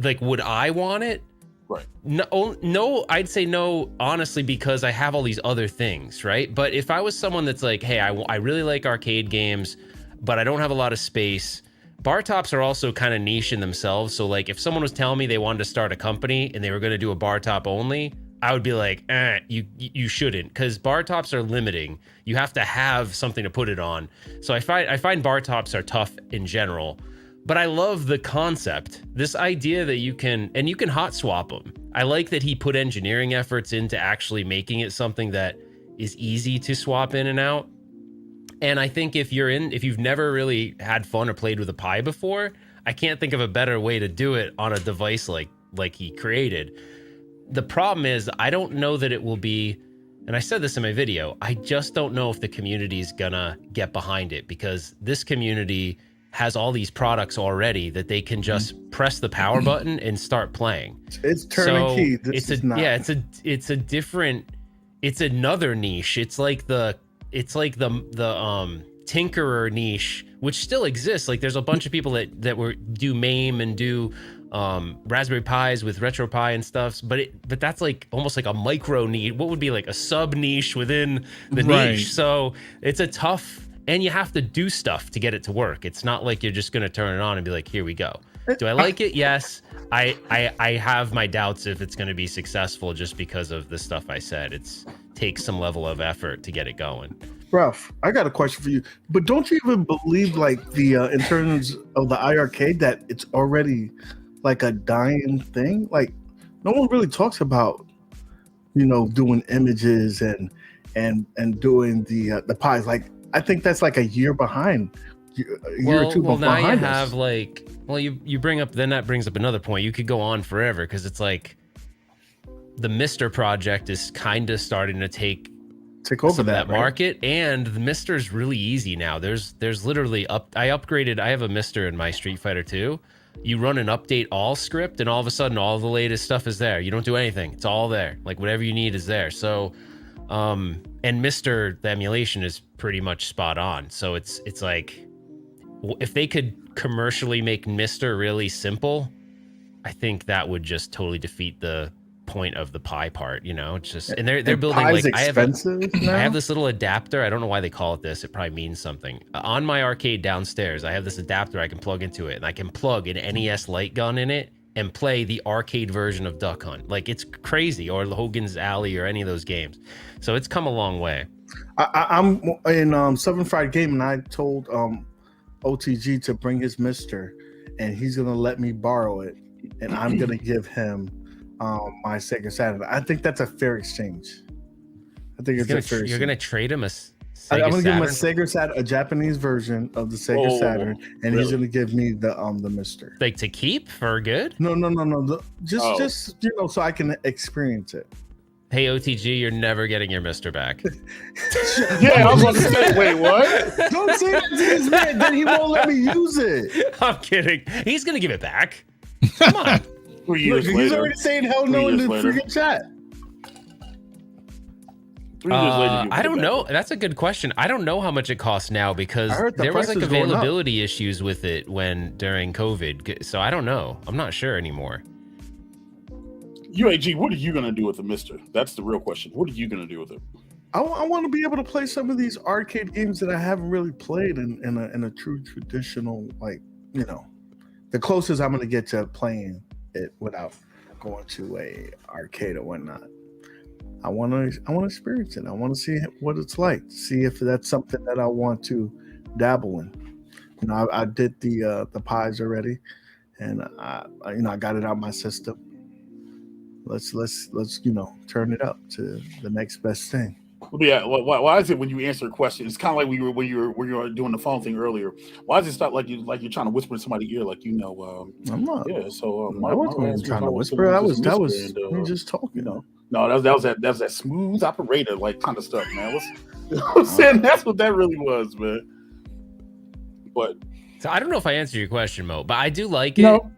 like would I want it? Right. No, I'd say no, honestly, because I have all these other things, right? But if I was someone that's like, hey, I really like arcade games, but I don't have a lot of space. Bar tops are also kind of niche in themselves. So like if someone was telling me they wanted to start a company and they were going to do a bar top only, I would be like, you shouldn't, because bar tops are limiting. You have to have something to put it on. So I find bar tops are tough in general. But I love the concept, this idea that you can hot swap them. I like that he put engineering efforts into actually making it something that is easy to swap in and out. And I think if you've never really had fun or played with a Pi before, I can't think of a better way to do it on a device like he created. the problem is I don't know that it will be, and I said this in my video, I just don't know if the community is gonna get behind it, because this community has all these products already that they can just press the power button and start playing. It's turnkey. So it's a different, it's another niche. It's like the tinkerer niche, which still exists. Like there's a bunch of people that do MAME and do Raspberry Pis with RetroPie and stuff, but that's like almost like a micro niche. What would be like a sub niche within the niche? So it's a tough, and you have to do stuff to get it to work. It's not like you're just gonna turn it on and be like, here we go. Do I like it? Yes. I have my doubts if it's gonna be successful, just because of the stuff I said. It's takes some level of effort to get it going. Ralph, I got a question for you. But don't you even believe, like, the in terms of the iArcade, that it's already like a dying thing? Like, no one really talks about, doing images and doing the pies. Like, I think that's like a year behind, a year or two behind. Now you have you bring up, then that brings up another point. You could go on forever, because it's like the Mister project is kind of starting to take over that market, and the Mister is really easy now. There's literally I upgraded. I have a Mister in my Street Fighter 2. You run an update all script, and all of a sudden all the latest stuff is there. You don't do anything. It's all there. Like whatever you need is there. So and Mister, the emulation is pretty much spot on. So it's like, if they could commercially make Mister really simple, I think that would just totally defeat the point of the Pi part. It's just, and they're building like I have this little adapter. I don't know why they call it this. It probably means something. On my arcade downstairs, I have this adapter I can plug into it, and I can plug an NES light gun in it and play the arcade version of Duck Hunt. Like, it's crazy, or Hogan's Alley, or any of those games. So it's come a long way. I'm in Southern Fried Game, and I told OTG to bring his Mister, and he's gonna let me borrow it, and I'm gonna give him my Sega Saturn. I think that's a fair exchange. I think it's a fair exchange. You're gonna trade him a Sega I'm gonna give him a Saturn? Sega Saturn, a Japanese version of the Sega Saturn, and he's gonna give me the Mister. Like, to keep for good? No. Just so I can experience it. Hey, OTG, you're never getting your Mister back. Yeah, I was about to say, wait, what? Don't say that to this man, then he won't let me use it. I'm kidding. He's gonna give it back. Come on. 3 years Look, later. he's already saying hell no in the freaking chat. 3 years later. I don't know. That's a good question. I don't know how much it costs now, because there was like availability issues with it during COVID. So I don't know. I'm not sure anymore. UAG, what are you gonna do with the Mister? That's the real question. What are you gonna do with it? I want to be able to play some of these arcade games that I haven't really played in a true traditional, like, the closest I'm going to get to playing it without going to a arcade or whatnot. I want to experience it. I want to see what it's like. See if that's something that I want to dabble in. I did the pies already, and I got it out my system. Let's turn it up to the next best thing. Yeah, why is it when you answer a question, it's kind of like when you were doing the phone thing earlier? Why is it start like you're trying to whisper in somebody's ear, like I'm not. Yeah, so I wasn't trying to whisper. That was me just talking. No, that was that smooth operator like kind of stuff, man. I'm saying that's what that really was, man. But so I don't know if I answered your question, Mo, but I do like it. No.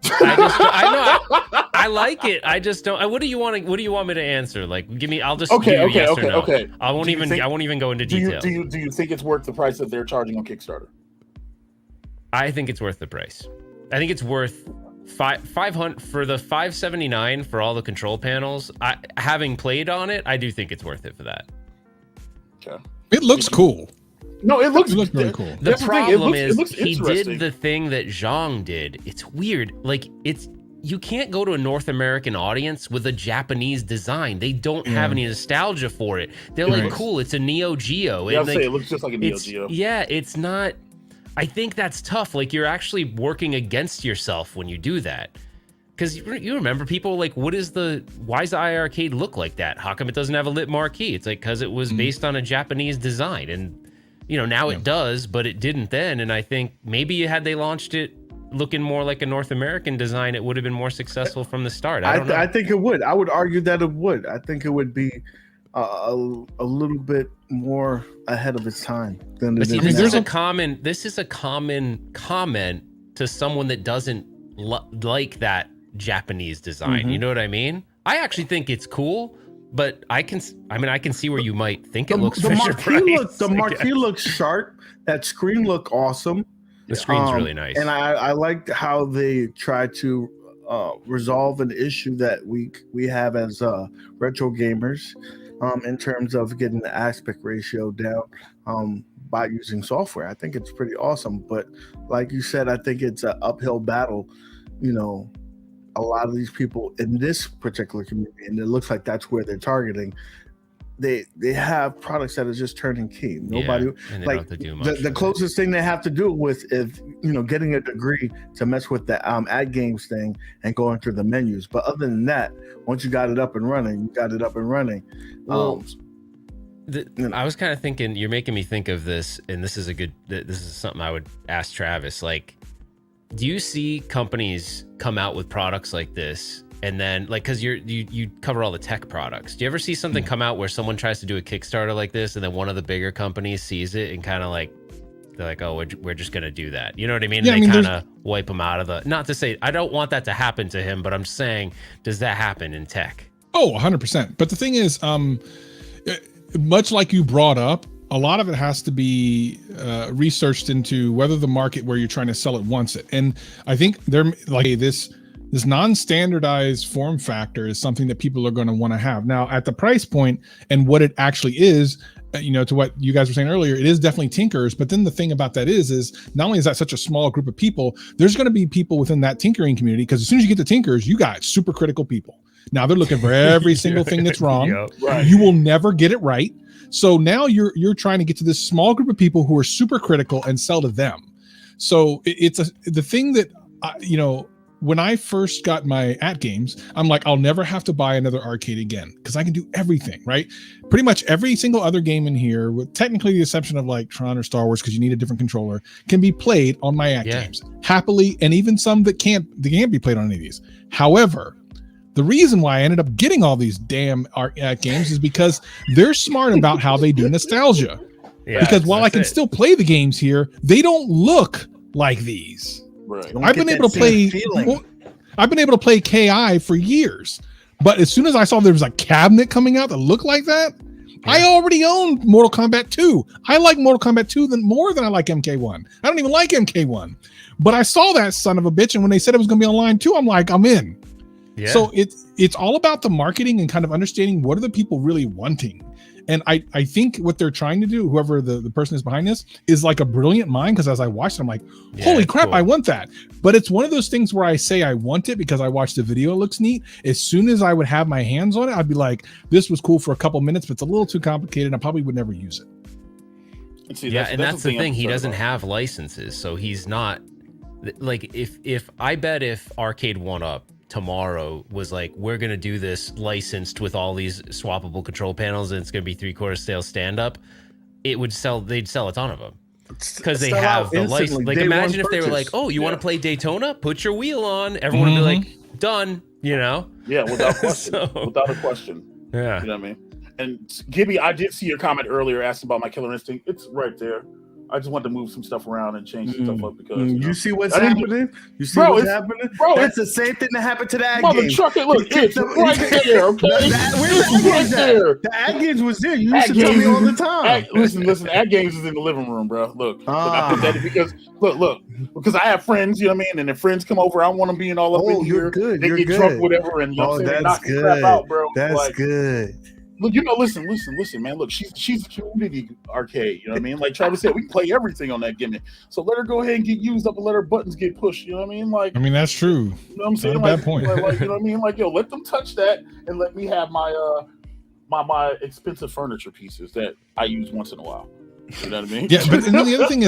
I like it. I just don't. What do you want me to answer? Like, give me. I'll just give you yes or no. Okay. I won't even go into detail. Do you think it's worth the price that they're charging on Kickstarter? I think it's worth the price. I think it's worth $500 for the $579 for all the control panels. Having played on it, I do think it's worth it for that. Okay. It looks cool. No, it looks really cool. The problem is it looks he did the thing that Zhang did. It's weird. Like, you can't go to a North American audience with a Japanese design. They don't have any nostalgia for it. They're like, cool, it's a Neo Geo. Yeah, it looks just like a Neo Geo. Yeah, it's not. I think that's tough. Like, you're actually working against yourself when you do that. Because you remember people like, why does the iArcade look like that? How come it doesn't have a lit marquee? It's like, because it was based on a Japanese design. And, now it does, but it didn't then. And I think maybe had they launched it looking more like a North American design, it would have been more successful from the start. I don't know. I think it would. I would argue that it would. I think it would be a little bit more ahead of its time than it is this now. is a common comment to someone that doesn't like that Japanese design. You know what I mean? I actually think it's cool, but I can see where you might think it looks Fisher-Price. The marquee looks sharp. That screen looked awesome. The screen's really nice. And I liked how they tried to resolve an issue that we have as retro gamers in terms of getting the aspect ratio down by using software. I think it's pretty awesome. But like you said, I think it's an uphill battle. A lot of these people in this particular community, and it looks like that's where they're targeting, they have products that are just turning key. Nobody like the closest thing they have to do with is getting a degree to mess with the ad games thing and going through the menus. But other than that, once you got it up and running, you got it up and running. Well, I was kind of thinking, you're making me think of this, and this is something I would ask Travis. Like, do you see companies come out with products like this, and then because you cover all the tech products? Do you ever see something come out where someone tries to do a Kickstarter like this, and then one of the bigger companies sees it and kind of like they're like, oh, we're just gonna do that? You know what I mean? Yeah, and they kind of wipe them out of the. Not to say I don't want that to happen to him, but I'm saying, does that happen in tech? Oh, 100%. But the thing is, much like you brought up, a lot of it has to be researched into whether the market where you're trying to sell it wants it. And I think this non-standardized form factor is something that people are going to want to have. Now, at the price point and what it actually is, to what you guys were saying earlier, it is definitely tinkers. But then the thing about that is not only is that such a small group of people, there's going to be people within that tinkering community, because as soon as you get to tinkers, you got super critical people. Now they're looking for every single thing that's wrong. Yep. Right. You will never get it right. So now you're trying to get to this small group of people who are super critical and sell to them. So the thing that when I first got my at games, I'm like, I'll never have to buy another arcade again because I can do everything, right? Pretty much every single other game in here, with technically the exception of like Tron or Star Wars, because you need a different controller, can be played on my at games happily, and even some that can't be played on any of these. However, the reason why I ended up getting all these damn at games is because they're smart about how they do nostalgia. Yeah, because while I can still play the games here, they don't look like these. Right. I've been able to play KI for years, but as soon as I saw there was a cabinet coming out that looked like that, I already owned Mortal Kombat 2. I like Mortal Kombat 2 more than I like MK1. I don't even like MK1, but I saw that son of a bitch, and when they said it was going to be online too, I'm like, I'm in. Yeah. So it's all about the marketing and kind of understanding what are the people really wanting. And I think what they're trying to do, whoever the person is behind this, is like a brilliant mind, because as I watched it, I'm like, holy crap, cool. I want that. But it's one of those things where I say I want it because I watched the video, it looks neat. As soon as I would have my hands on it, I'd be like, this was cool for a couple minutes, but it's a little too complicated. I probably would never use it. And see, that's the thing. He doesn't have licenses, so he's not like, if Arcade 1-Up tomorrow was like, we're gonna do this licensed with all these swappable control panels and it's gonna be 3/4 scale stand-up, they'd sell a ton of them because they have the license. Like, imagine if they were like, oh, you want to play Daytona, put your wheel on, everyone would be like, done, yeah, without question. Without a question. Yeah, you know what I mean. And Gibby, I did see your comment earlier asking about my Killer Instinct. It's right there. I just wanted to move some stuff around and change some stuff up because you see what's happening. You see what's happening, bro. That's the same thing that happened to the ad games. Look, it's right there. Okay, it's right there. The ad games was there. You used to tell me all the time. Listen. Ad games is in the living room, bro. Look, I put that because I have friends. You know what I mean? And if friends come over, I want them being all up in here. Good. They get drunk, whatever, and that's good. Out, bro. That's good. Look, listen, man. Look, she's a community arcade. You know what I mean? Like Travis said, we can play everything on that gimmick. So let her go ahead and get used up and let her buttons get pushed. You know what I mean? Like, that's true. You know what I'm saying? Not a bad point. Like, you know what I mean? Like, yo, let them touch that and let me have my my expensive furniture pieces that I use once in a while. You know what I mean? Yeah, but and then the other thing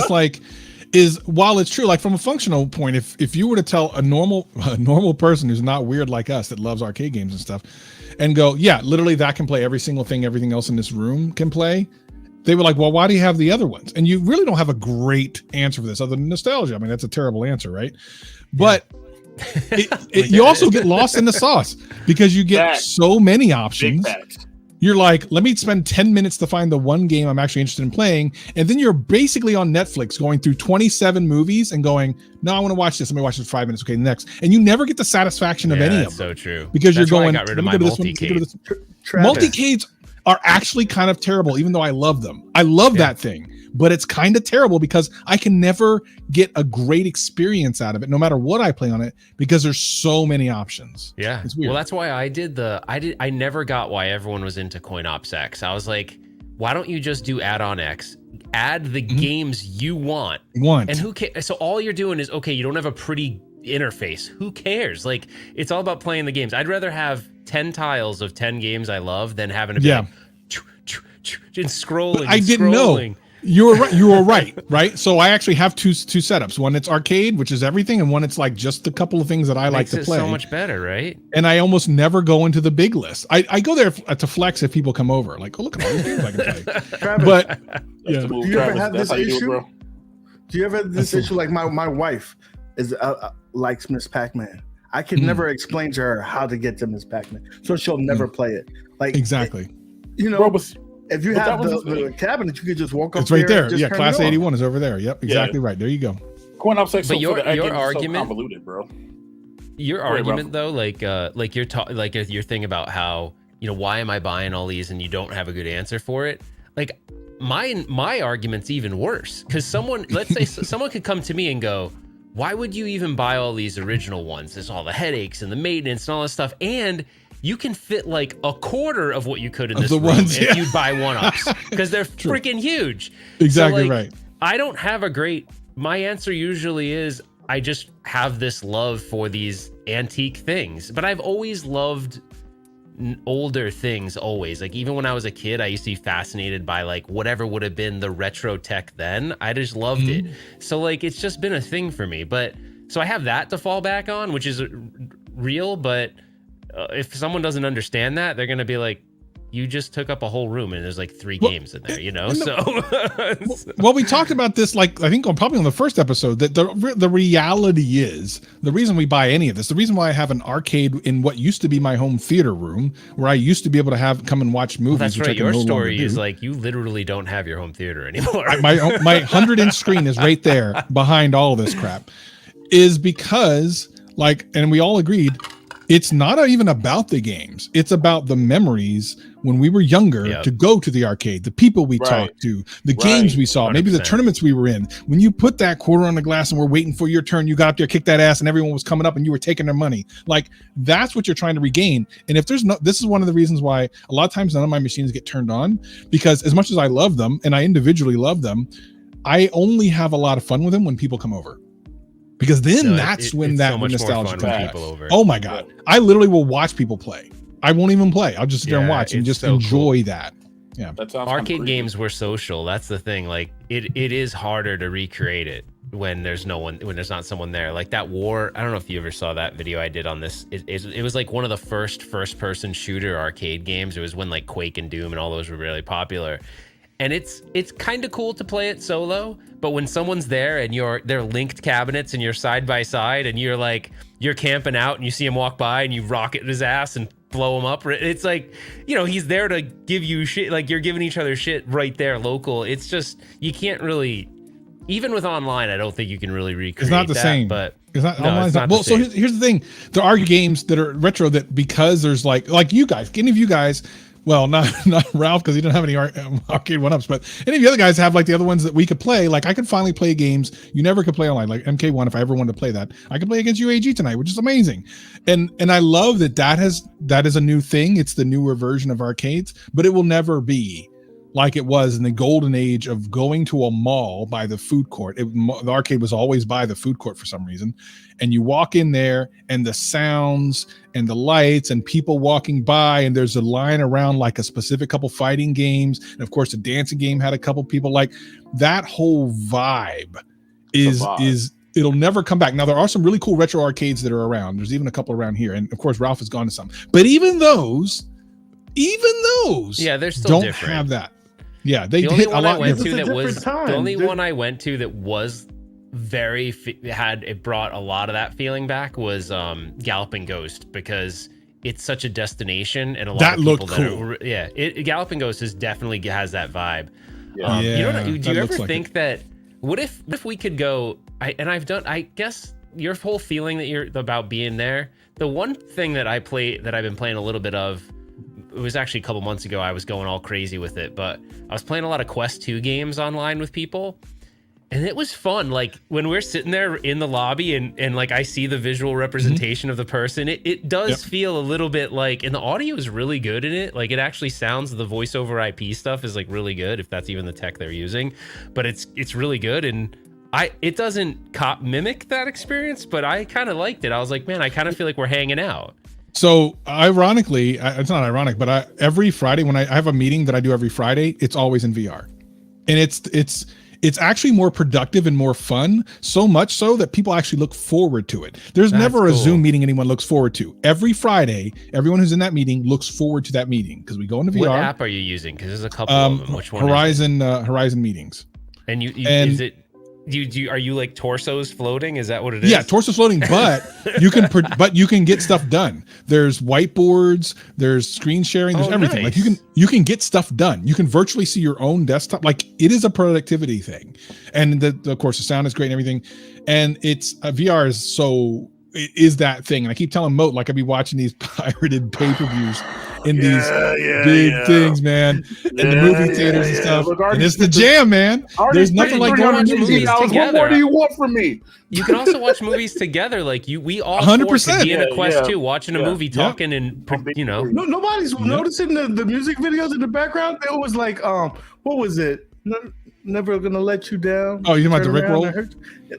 is while it's true, like from a functional point, if you were to tell a normal person who's not weird like us that loves arcade games and stuff, and go, yeah, literally that can play every single thing everything else in this room can play, they were like, well, why do you have the other ones? And you really don't have a great answer for this other than nostalgia. I mean, that's a terrible answer, right? But you also get lost in the sauce because you get so many options. You're like, let me spend 10 minutes to find the one game I'm actually interested in playing. And then you're basically on Netflix going through 27 movies and going, no, I want to watch this. Let me watch this for 5 minutes. Okay, next. And you never get the satisfaction of any of them. So true. Because that's you're going, why I got rid of my multi-cade. Multi-cades are actually kind of terrible, even though I love them. I love that thing. But it's kind of terrible because I can never get a great experience out of it, no matter what I play on it, because there's so many options. Yeah, it's weird. Well, that's why I never got why everyone was into Coin Ops X. I was like, why don't you just do add-on X? Add the games you want. And who cares? So all you're doing is, okay, you don't have a pretty interface. Who cares? Like, it's all about playing the games. I'd rather have 10 tiles of 10 games I love than having to be like, and scrolling. But I didn't know. You were right. You were right. Right. So I actually have two setups. One it's arcade, which is everything, and one it's like just a couple of things that I like to play. So much better, right? And I almost never go into the big list. I go there to flex if people come over. Like, oh, look at all these games I can play. Travis, but do you ever have this issue? Do you ever have this issue? Like my wife is likes Miss Pac-Man. I can never explain to her how to get to Miss Pac-Man, so she'll never play it. Like exactly. If you have the cabinet, you could just walk up. It's right there. Yeah, Class 81 is over there. Yep, exactly right. There you go. Coin Ops X. But your argument, so convoluted, bro. Your argument though, like your thing about how, you know, why am I buying all these and you don't have a good answer for it? Like my argument's even worse because let's say someone could come to me and go, why would you even buy all these original ones? There's all the headaches and the maintenance and all this stuff, and you can fit like a quarter of what you could in this room if you buy one-ups because they're freaking huge. Exactly so, like, right. I don't have my answer usually is I just have this love for these antique things, but I've always loved older things always. Like even when I was a kid, I used to be fascinated by like whatever would have been the retro tech then. I just loved it. So like it's just been a thing for me. But so I have that to fall back on, which is real, but if someone doesn't understand that, they're going to be like, you just took up a whole room and there's like 3 games in there, you know? Well, we talked about this, like, I think probably on the first episode, that the reality is the reason we buy any of this, the reason why I have an arcade in what used to be my home theater room, where I used to be able to come and watch movies. Well, that's right. Your story is like, you literally don't have your home theater anymore. My 100-inch screen is right there behind all this crap, is because like, and we all agreed, it's not even about the games. It's about the memories when we were younger to go to the arcade, the people we talked to, the games we saw, 100%. Maybe the tournaments we were in. When you put that quarter on the glass and we're waiting for your turn, you got up there, kicked that ass, and everyone was coming up and you were taking their money. Like, that's what you're trying to regain. And if this is one of the reasons why a lot of times none of my machines get turned on, because as much as I love them and I individually love them, I only have a lot of fun with them when people come over. Because then that's when that nostalgia comes back. Oh my God. I literally will watch people play. I won't even play. I'll just sit there and watch and just enjoy that. Yeah. Arcade games were social. That's the thing. Like it is harder to recreate it when there's not someone there. Like that War, I don't know if you ever saw that video I did on this. It was like one of the first person shooter arcade games. It was when like Quake and Doom and all those were really popular. And it's kind of cool to play it solo, but when someone's there and they're linked cabinets and you're side by side and you're camping out and you see him walk by and you rocket his ass and blow him up, it's like, you know, he's there to give you shit, like you're giving each other shit right there local. It's just, you can't really, even with online, I don't think you can really recreate. It's not the same, but it's not. No, it's not well, so here's the thing: there are games that are retro that because there's like you guys, any of you guys. Well, not Ralph, because he didn't have any arcade one-ups, but any of the other guys have like the other ones that we could play. Like I could finally play games you never could play online, like MK1. If I ever wanted to play that, I could play against UAG tonight, which is amazing. And I love that is a new thing. It's the newer version of arcades, but it will never be like it was in the golden age of going to a mall by the food court. The arcade was always by the food court for some reason. And you walk in there and the sounds and the lights and people walking by, and there's a line around like a specific couple fighting games. And of course the dancing game had a couple people. Like that whole vibe is it'll never come back. Now there are some really cool retro arcades that are around. There's even a couple around here. And of course Ralph has gone to some, but even those, they're still don't different. Have that. Yeah, they the hit only a one lot. I went It's to a that different was time. the only one I went to that was it brought a lot of that feeling back was Galloping Ghost, because it's such a destination and a lot That of people looked that cool. are Galloping Ghost definitely has that vibe. Yeah. You know Yeah, do you that ever looks like think that what if we could go I guess your whole feeling that you're about being there, the one thing that I've been playing a little bit of, it was actually a couple months ago, I was going all crazy with it, but I was playing a lot of Quest 2 games online with people. And it was fun. Like when we're sitting there in the lobby and like I see the visual representation of the person, it does feel a little bit like, and the audio is really good in it. Like it actually sounds, the voice over IP stuff is like really good, if that's even the tech they're using, but it's really good. And it doesn't mimic that experience, but I kind of liked it. I was like, man, I kind of feel like we're hanging out. So ironically, it's not ironic, but every Friday when I have a meeting that I do every Friday, it's always in VR, and it's actually more productive and more fun, so much so that people actually look forward to it. There's never a Zoom meeting anyone looks forward to. Every Friday, everyone who's in that meeting looks forward to that meeting because we go into VR. What app are you using? Because there's a couple of them. Which one? Horizon Meetings. And is it? Are you like torsos floating? Is that what it is? Yeah, torsos floating, but you can get stuff done. There's whiteboards, there's screen sharing, there's everything. Nice. Like you can get stuff done. You can virtually see your own desktop. Like it is a productivity thing. And of course the sound is great and everything. And it's VR is that thing. And I keep telling Moat, like I'd be watching these pirated pay-per-views in these big things, man, in the movie theaters and stuff. Look, and it's the jam, man. There's nothing like going to movies. What more do you want from me? You can also watch movies together. Like we all 100% could be in a Quest 2 watching a movie, talking, and No, nobody's noticing the music videos in the background. It was like, what was it? Never Gonna Let You Down. Oh, you talking about the Rick Roll?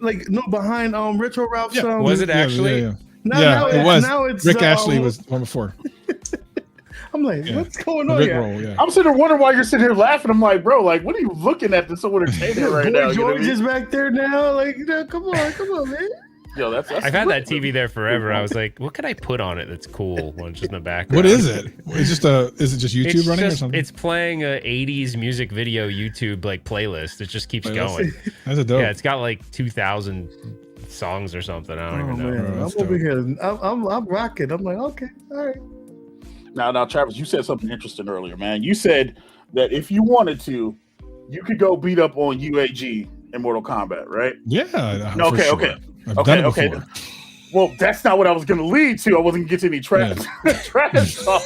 Like no, behind Retro Ralph's. Yeah. Was it actually? Now it was. Now it's Rick Ashley was one before. I'm like, what's going on Rick here? Roll, I'm sitting there wondering why you're sitting here laughing. I'm like, bro, like, what are you looking at that's so entertaining right now? George is back there now. Like, come on, man. Yo, that's I've had that TV there forever. I was like, what could I put on it that's cool when it's just in the background? What is it? Is it just YouTube running or something? It's playing a 80s music video YouTube like playlist. It just keeps going. That's a dope. Yeah, it's got like 2,000 songs or something. I don't even know. Man, I'm over here. I'm rocking. I'm like, okay, all right. Now, Travis, you said something interesting earlier, man. You said that if you wanted to, you could go beat up on UAG in Mortal Kombat, right? Yeah. Okay. I've done it before. Well, that's not what I was going to lead to. I wasn't going to get to any trash talk.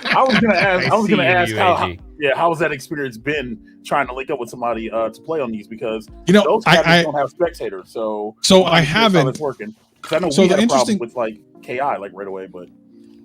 I was going to ask how has that experience been trying to link up with somebody to play on these, because those guys don't have spectators. So I haven't. How it's working. Because I know we had a problem with like KI like right away, but.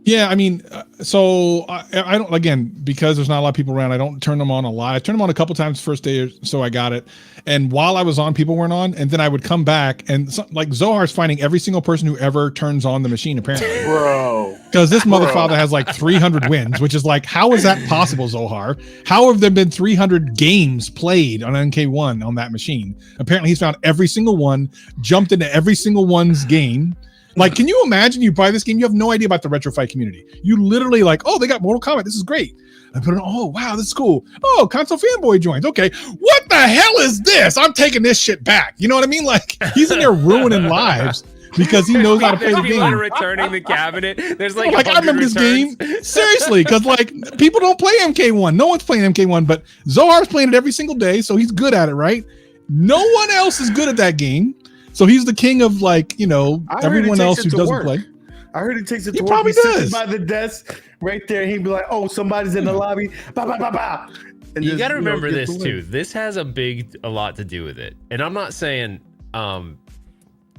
Yeah, I mean, so I don't, again, because there's not a lot of people around, I don't turn them on a lot. I turned them on a couple times the first day or so I got it. And while I was on, people weren't on. And then I would come back and like Zohar's finding every single person who ever turns on the machine, apparently. Bro. Because this motherfucker has like 300 wins, which is like, how is that possible, Zohar? How have there been 300 games played on NK1 on that machine? Apparently he's found every single one, jumped into every single one's game. Like, can you imagine you buy this game? You have no idea about the retro fight community. You literally like, oh, they got Mortal Kombat. This is great. I put it on, oh, wow, this is cool. Oh, console fanboy joins. Okay, what the hell is this? I'm taking this shit back. You know what I mean? Like, he's in there ruining lives because he knows how to play the game. People returning the cabinet. There's like I remember this game. Seriously, because like people don't play MK1. No one's playing MK1, but Zohar's playing it every single day, so he's good at it, right? No one else is good at that game. So he's the king of like, everyone else who doesn't play. I heard he takes it to He work. probably does. By the desk right there. He'd be like, oh, somebody's in the lobby. Bah, bah, bah, bah. And you got to remember this too. This has a lot to do with it. And I'm not saying,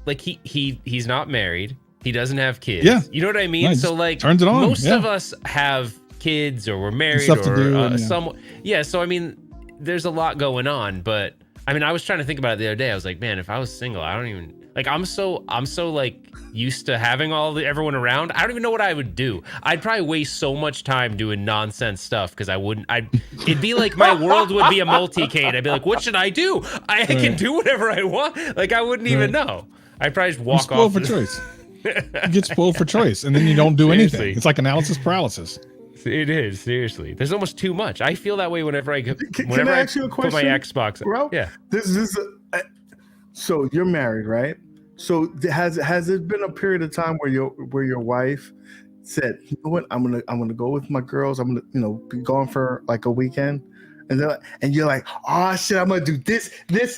like he's not married. He doesn't have kids. Yeah. You know what I mean? No, so like turns it on. Most of us have kids or we're married stuff to do, so I mean, there's a lot going on, but I mean, I was trying to think about it the other day. I was like, man, if I was single, I don't even like. I'm so like used to having everyone around. I don't even know what I would do. I'd probably waste so much time doing nonsense stuff because it'd be like my world would be a multicade. I'd be like, what should I do? I can do whatever I want. Like I wouldn't even know. I'd probably just walk off. For choice. You get spoiled for choice, and then you don't do anything. It's like analysis paralysis. It is, seriously. There's almost too much. I feel that way whenever I Can I ask you a question? Put my Xbox. Bro, yeah. So you're married, right? So has it been a period of time where your wife said, you know what, I'm gonna go with my girls. I'm gonna be gone for like a weekend, and you're like, oh shit, I'm gonna do this,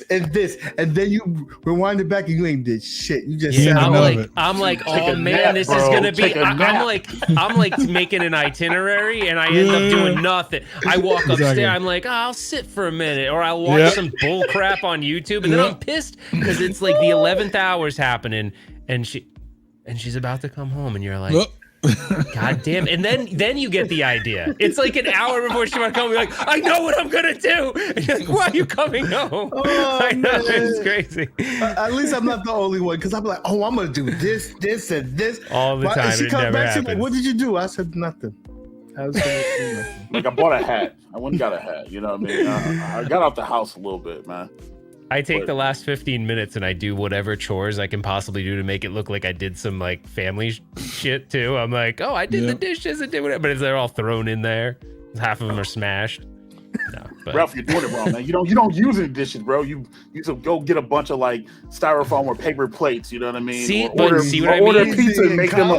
and this, and then you rewind it back and you ain't did shit. You just said, I'm like, oh man, this is gonna be. I'm like making an itinerary, and I end up doing nothing. I walk upstairs. I'm like, oh, I'll sit for a minute, or I'll watch some bull crap on YouTube, and then I'm pissed because it's like the 11th hour's happening, and she's about to come home, and you're like. God damn. And then you get the idea. It's like an hour before she want to come. You're like, I know what I'm going to do. And you're like, why are you coming home? Oh, I know, man. it's crazy. At least I'm not the only one because I'm like, oh, I'm going to do this, and this. All the time. She it comes never back, happens. she's like, what did you do? I said, nothing. Like I bought a hat. I went and got a hat. You know what I mean? I got out the house a little bit, man. I take the last 15 minutes and I do whatever chores I can possibly do to make it look like I did some like family shit too. I'm like, oh, I did the dishes and did whatever, but they're all thrown in there. Half of them are smashed. No, but... Ralph, you're doing it wrong, man. You don't use any dishes, bro. You should go get a bunch of like styrofoam or paper plates. You know what I mean? See, order pizza and make them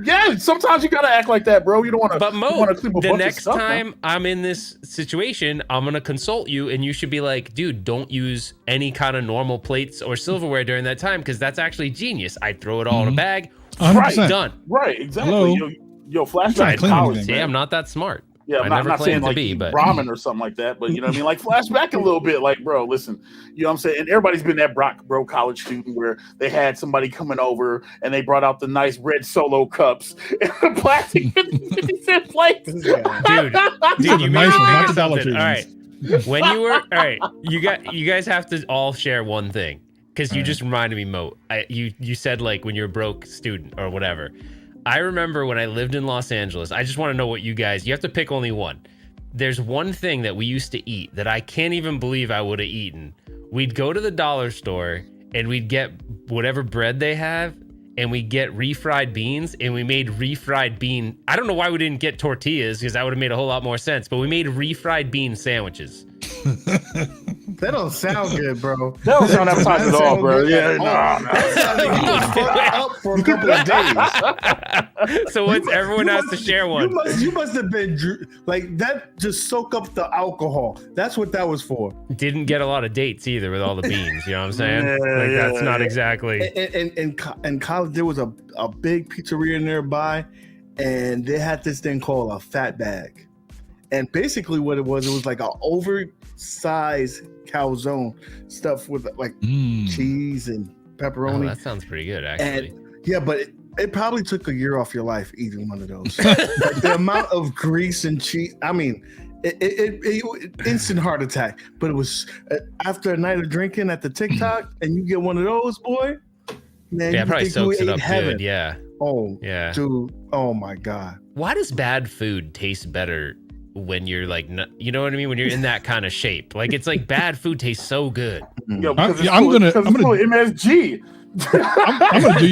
yeah. Sometimes you gotta act like that, bro. You don't want to. But Mo, the next stuff, time I'm in this situation, I'm gonna consult you, and you should be like, dude, don't use any kind of normal plates or silverware during that time because that's actually genius. I throw it all in a bag. 100%. Done. Right, exactly. Yo, flashback to college. See, I'm not that smart. Yeah, I'm not saying like ramen or something like that, but you know what I mean? Like flashback a little bit, like, bro, listen, you know what I'm saying? And everybody's been that college student where they had somebody coming over and they brought out the nice red Solo cups and the plastic 50-cent plates. Dude, you made me think of something. All right. When you were, all right, you guys have to all share one thing because you just reminded me, Mo. You said like when you're a broke student or whatever. I remember when I lived in Los Angeles, I just want to know what you have to pick only one. There's one thing that we used to eat that I can't even believe I would have eaten. We'd go to the dollar store and we'd get whatever bread they have and we'd get refried beans and we made refried bean. I don't know why we didn't get tortillas because that would have made a whole lot more sense, but we made refried bean sandwiches. That don't sound good, bro. That don't sound appetizing at all, bro. Yeah, up for a couple of days. So everyone has to share one. You must have been like that. Just soak up the alcohol. That's what that was for. Didn't get a lot of dates either with all the beans. You know what I'm saying? That's not exactly. In college, there was a big pizzeria nearby, and they had this thing called a fat bag. And basically what it was like an oversized calzone stuffed with like cheese and pepperoni. Oh, that sounds pretty good, actually. And, yeah, but it probably took a year off your life eating one of those. Like the amount of grease and cheese. I mean, it instant heart attack. But it was after a night of drinking at the TikTok, and you get one of those, boy. Man, yeah, probably soaks it up good. Yeah. Oh, yeah, dude. Oh my God. Why does bad food taste better? When you're like, you know what I mean? When you're in that kind of shape, like it's like bad food tastes so good. Yo, I'm gonna MSG. I'm gonna do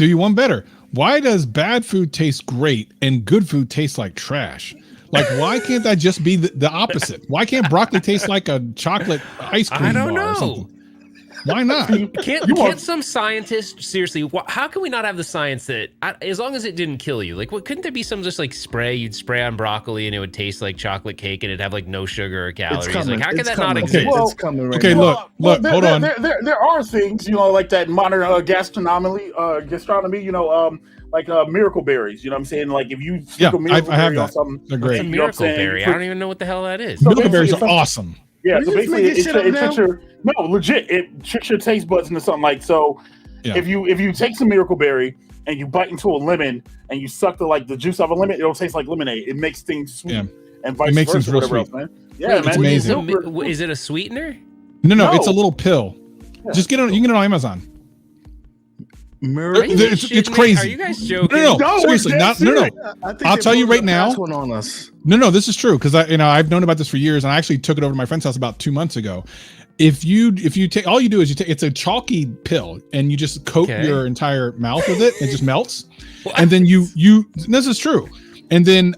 you one better. Why does bad food taste great and good food taste like trash? Like, why can't that just be the opposite? Why can't broccoli taste like a chocolate ice cream I don't bar know. or something? Why not? Can't some scientists seriously? How can we not have the science that, as long as it didn't kill you, like, couldn't there be some just like spray you'd spray on broccoli and it would taste like chocolate cake and it'd have like no sugar or calories? Like, how could that not exist? It's coming right okay, now. Look, hold on. There are things, you know, like that modern gastronomy, you know, like miracle berries. You know what I'm saying? Like if you stick a miracle berry on something, they're great. What's a miracle berry? I don't even know what the hell that is. Miracle berries are awesome. Yeah, so basically it tricks it tricks your taste buds into something like so. Yeah. If you take some miracle berry and you bite into a lemon and you suck the juice of a lemon, it'll taste like lemonade. It makes things sweet and vice versa. Whatever else, man. Yeah, it's amazing. Is it a sweetener? No, it's a little pill. Yeah. Just you can get it on Amazon. It's crazy. Are you guys joking? No, seriously, no. I'll tell you right now. One on us. No, this is true because I've known about this for years, and I actually took it over to my friend's house about 2 months ago. If you take, all you do is it's a chalky pill, and you just coat your entire mouth with it. It just melts, and then you. This is true. And then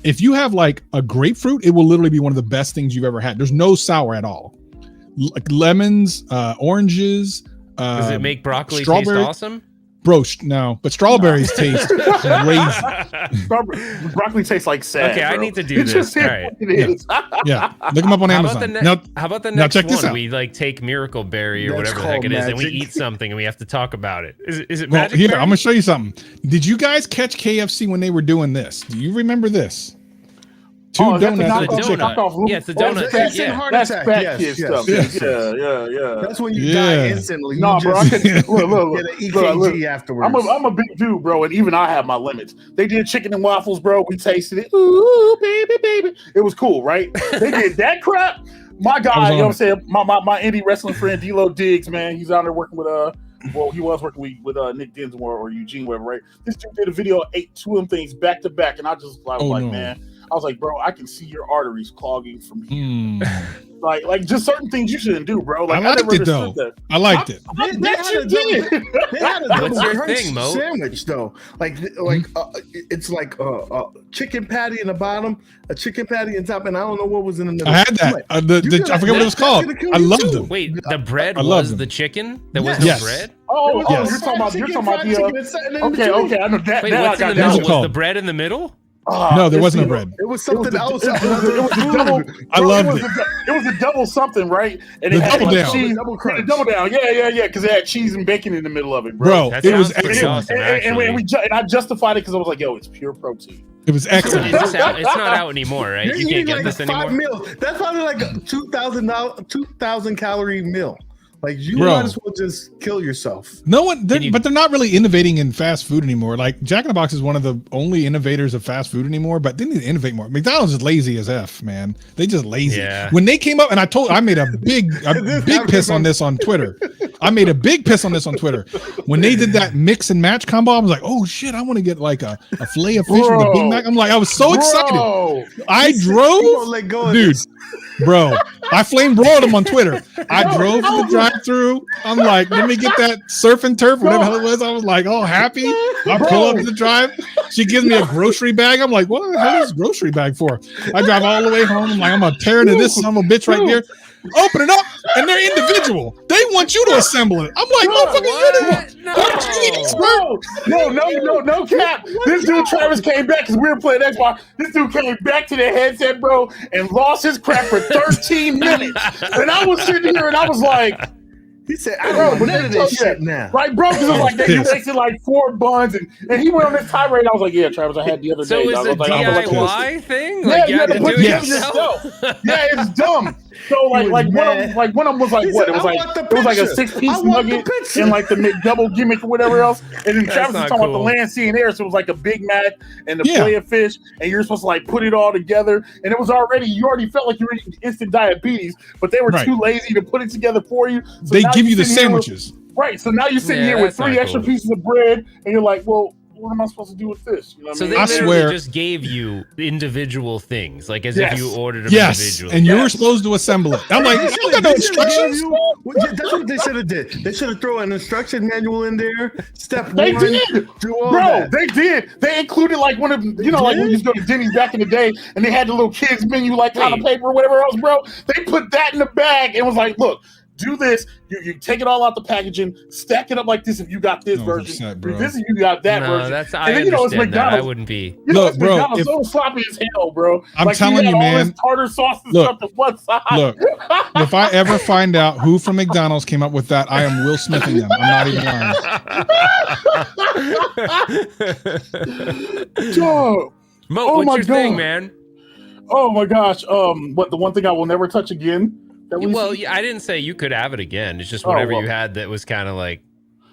if you have like a grapefruit, it will literally be one of the best things you've ever had. There's no sour at all. Like lemons, oranges. Does it make broccoli taste awesome? Bro, no, but strawberries taste crazy. Broccoli tastes like sand. Okay, bro. I need to do this. All right. Yeah, look them up on Amazon. How about the next check one? this out. We like take Miracle Berry or That's whatever the heck it is, and we magic. eat something, and we have to talk about it. Is it Well, magic? here, berry? I'm gonna show you something. Did you guys catch KFC when they were doing this? Do you remember this? Two that's donuts. the donut. Yeah, it's the donut. That's Yeah. heart That's attack. fat Yes, kid yes, stuff. yes. Yeah. That's when you Yeah. die instantly. Nah, You bro, I just could look. get an EKG afterwards. I'm a big dude, bro, and even I have my limits. They did chicken and waffles, bro. We tasted it. Ooh, baby. It was cool, right? They did that crap. My guy, you know what I'm saying? My indie wrestling friend, D-Lo Diggs, man. He's out there working with he was working with Nick Dinsmore or Eugene, whatever, right? This dude did a video, ate two of them things back to back, and I was like, man. I was like, bro, I can see your arteries clogging from here. Like just certain things you shouldn't do, bro. Like, I liked it though. I liked it. I bet you did. They had a What's double your crunch thing, Mo? sandwich though. It's like a chicken patty in the bottom, a chicken patty in top, and I don't know what was in the middle. I had that. I forget what it was called. I loved them. Wait, the bread I love was them. the chicken? There was Yes. no bread? Oh, Yes. you're talking about the Okay. I know that. Wait, that what's I in got the that middle? one. Was called? the bread in the middle? No, there wasn't no bread. It was something else. It was a double. I loved it. It was a double something, right? And The it had double down. cheese, Double crunch. the double down. Yeah. Because it had cheese and bacon in the middle of it, bro. Bro, That it was sounds pretty excellent. awesome, And actually. I justified it because I was like, yo, it's pure protein. It was excellent. It's not out anymore, right? You're You can't eating get like this 5 anymore. meals. That's probably like a 2,000 calorie meal. Like you Bro. might as well just kill yourself. No one, Can you- but they're not really innovating in fast food anymore. Like Jack in the Box is one of the only innovators of fast food anymore, but they need to innovate more. McDonald's is lazy as F, man. They just lazy. Yeah. When they came up, and I made a big piss on this on Twitter. I made a big piss on this on Twitter. When they did that mix and match combo, I was like, oh shit, I want to get like a fillet of fish with a Big Mac. I'm like, I was so excited. I You drove, won't let go of dude. this. Bro, I flame broiled him on Twitter. I drove to the drive-through. I'm like, let me get that surf and turf, whatever the hell it was. I was like, oh, happy. I pull up to the drive. She gives me a grocery bag. I'm like, what the hell is this grocery bag for? I drive all the way home. I'm like, I'm gonna tear into this son of a bitch right there. Open it up, and they're individual. They want you to assemble it. I'm like, motherfucker, you No cap. This dude Travis came back because we were playing Xbox. This dude came back to the headset, bro, and lost his crap for 13 minutes. And I was sitting here and I was like, He said, I don't know but none of this shit now. right, bro? Because it was like you wasted like 4 buns, and he went on this tirade. I was like, yeah, Travis, I had the other So day. is I it was like, DIY thing? Yeah, Like you you have had to to do put it it yourself? Yeah, it's dumb. So like one of them was like He what? said, It was "I like want the it was like a picture. 6-piece I want the nugget picture." and like the McDouble gimmick or whatever else. And then That's Travis was not talking about cool. the land, sea, and air. So it was like a Big Mac and the Yeah. fillet of fish, and you're supposed to like put it all together. And it was you already felt like you were eating instant diabetes, but they were Right. too lazy to put it together for you. So They now give you the sitting here with- sandwiches. right. So now you're sitting Yeah, here with that's 3 not extra cool. pieces of bread, and you're like, well, what am I supposed to do with this? You know what So I they mean? I literally swear- just gave you individual things, like as Yes. if you ordered them Yes, individually. and you were supposed to assemble it. I'm like, I don't got no instructions. That's what they should have did. They should have thrown an instruction manual in there. Step They 1, did, do all bro. that. They did. They included like one of like when you used to go to Denny's back in the day, and they had the little kids menu like kind of Wait. paper or whatever else, bro. They put that in the bag and was like, look. Do this. You take it all out the packaging, stack it up like this if you got this I was version. upset, bro. This if you got that No, version. that's And I then, you know, it's understand that. I McDonald's. wouldn't be. You know, Look, it's bro, McDonald's if- so sloppy as hell, bro. I'm like, telling had you, all man. this tartar sauce and Look, stuff to one side. Look, if I ever find out who from McDonald's came up with that, I am Will Smithing them. I'm not even lying. Dog. Mo, Oh what's my your thing, God. man? Oh my gosh. What the one thing I will never touch again? That we Well, see? I didn't say you could have it again. It's just Oh, whatever well. you had that was kind of like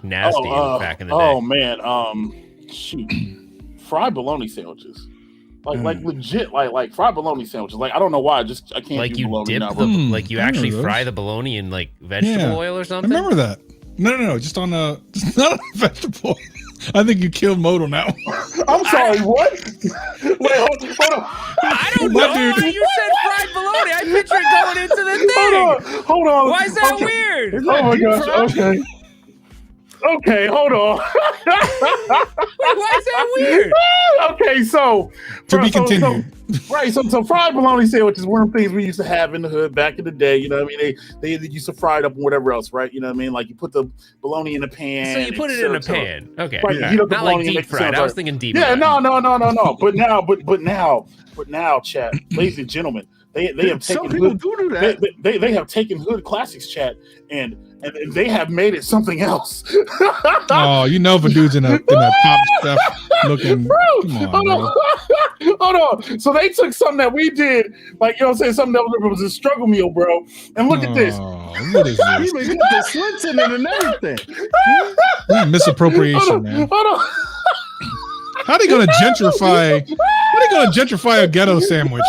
nasty back in the oh day. man, shoot, fried bologna sandwiches, like legit, like fried bologna sandwiches. Like I don't know why, I can't Like do you bologna dip now, the, bro. like you I actually remember fry those. the bologna in like vegetable Yeah. oil or I something. remember that. No. Just on a not on a vegetable. I think you killed Mode on that one. I'm sorry, what? Wait, hold on. I don't know why you said fried bologna. I picture it going into the thing. Hold on. Why is that weird? Oh my gosh. Okay, hold on. Why is that weird? Okay, so to be continued. So fried bologna sandwich is one of the things we used to have in the hood back in the day. You know what I mean? They used to fry it up and whatever else, right? You know what I mean? Like you put the bologna in a pan. So you put it in a pan. Okay. Right, Yeah. heat up the Not like bologna and deep make it fried. sound I was right. thinking deep Yeah, fried. no. But now, chat, ladies and gentlemen, they have taken some people do that. They have taken hood classics, chat, and they have made it something else. Oh, you know, if a dude's in a top chef looking, come on, bro. Hold on. So they took something that we did, like, you know what I'm saying, something that was a struggle meal, bro. And look at this. What is this? Even got the slits in it and everything. Misappropriation, man. Hold on. How they gonna gentrify? How they gonna gentrify a ghetto sandwich?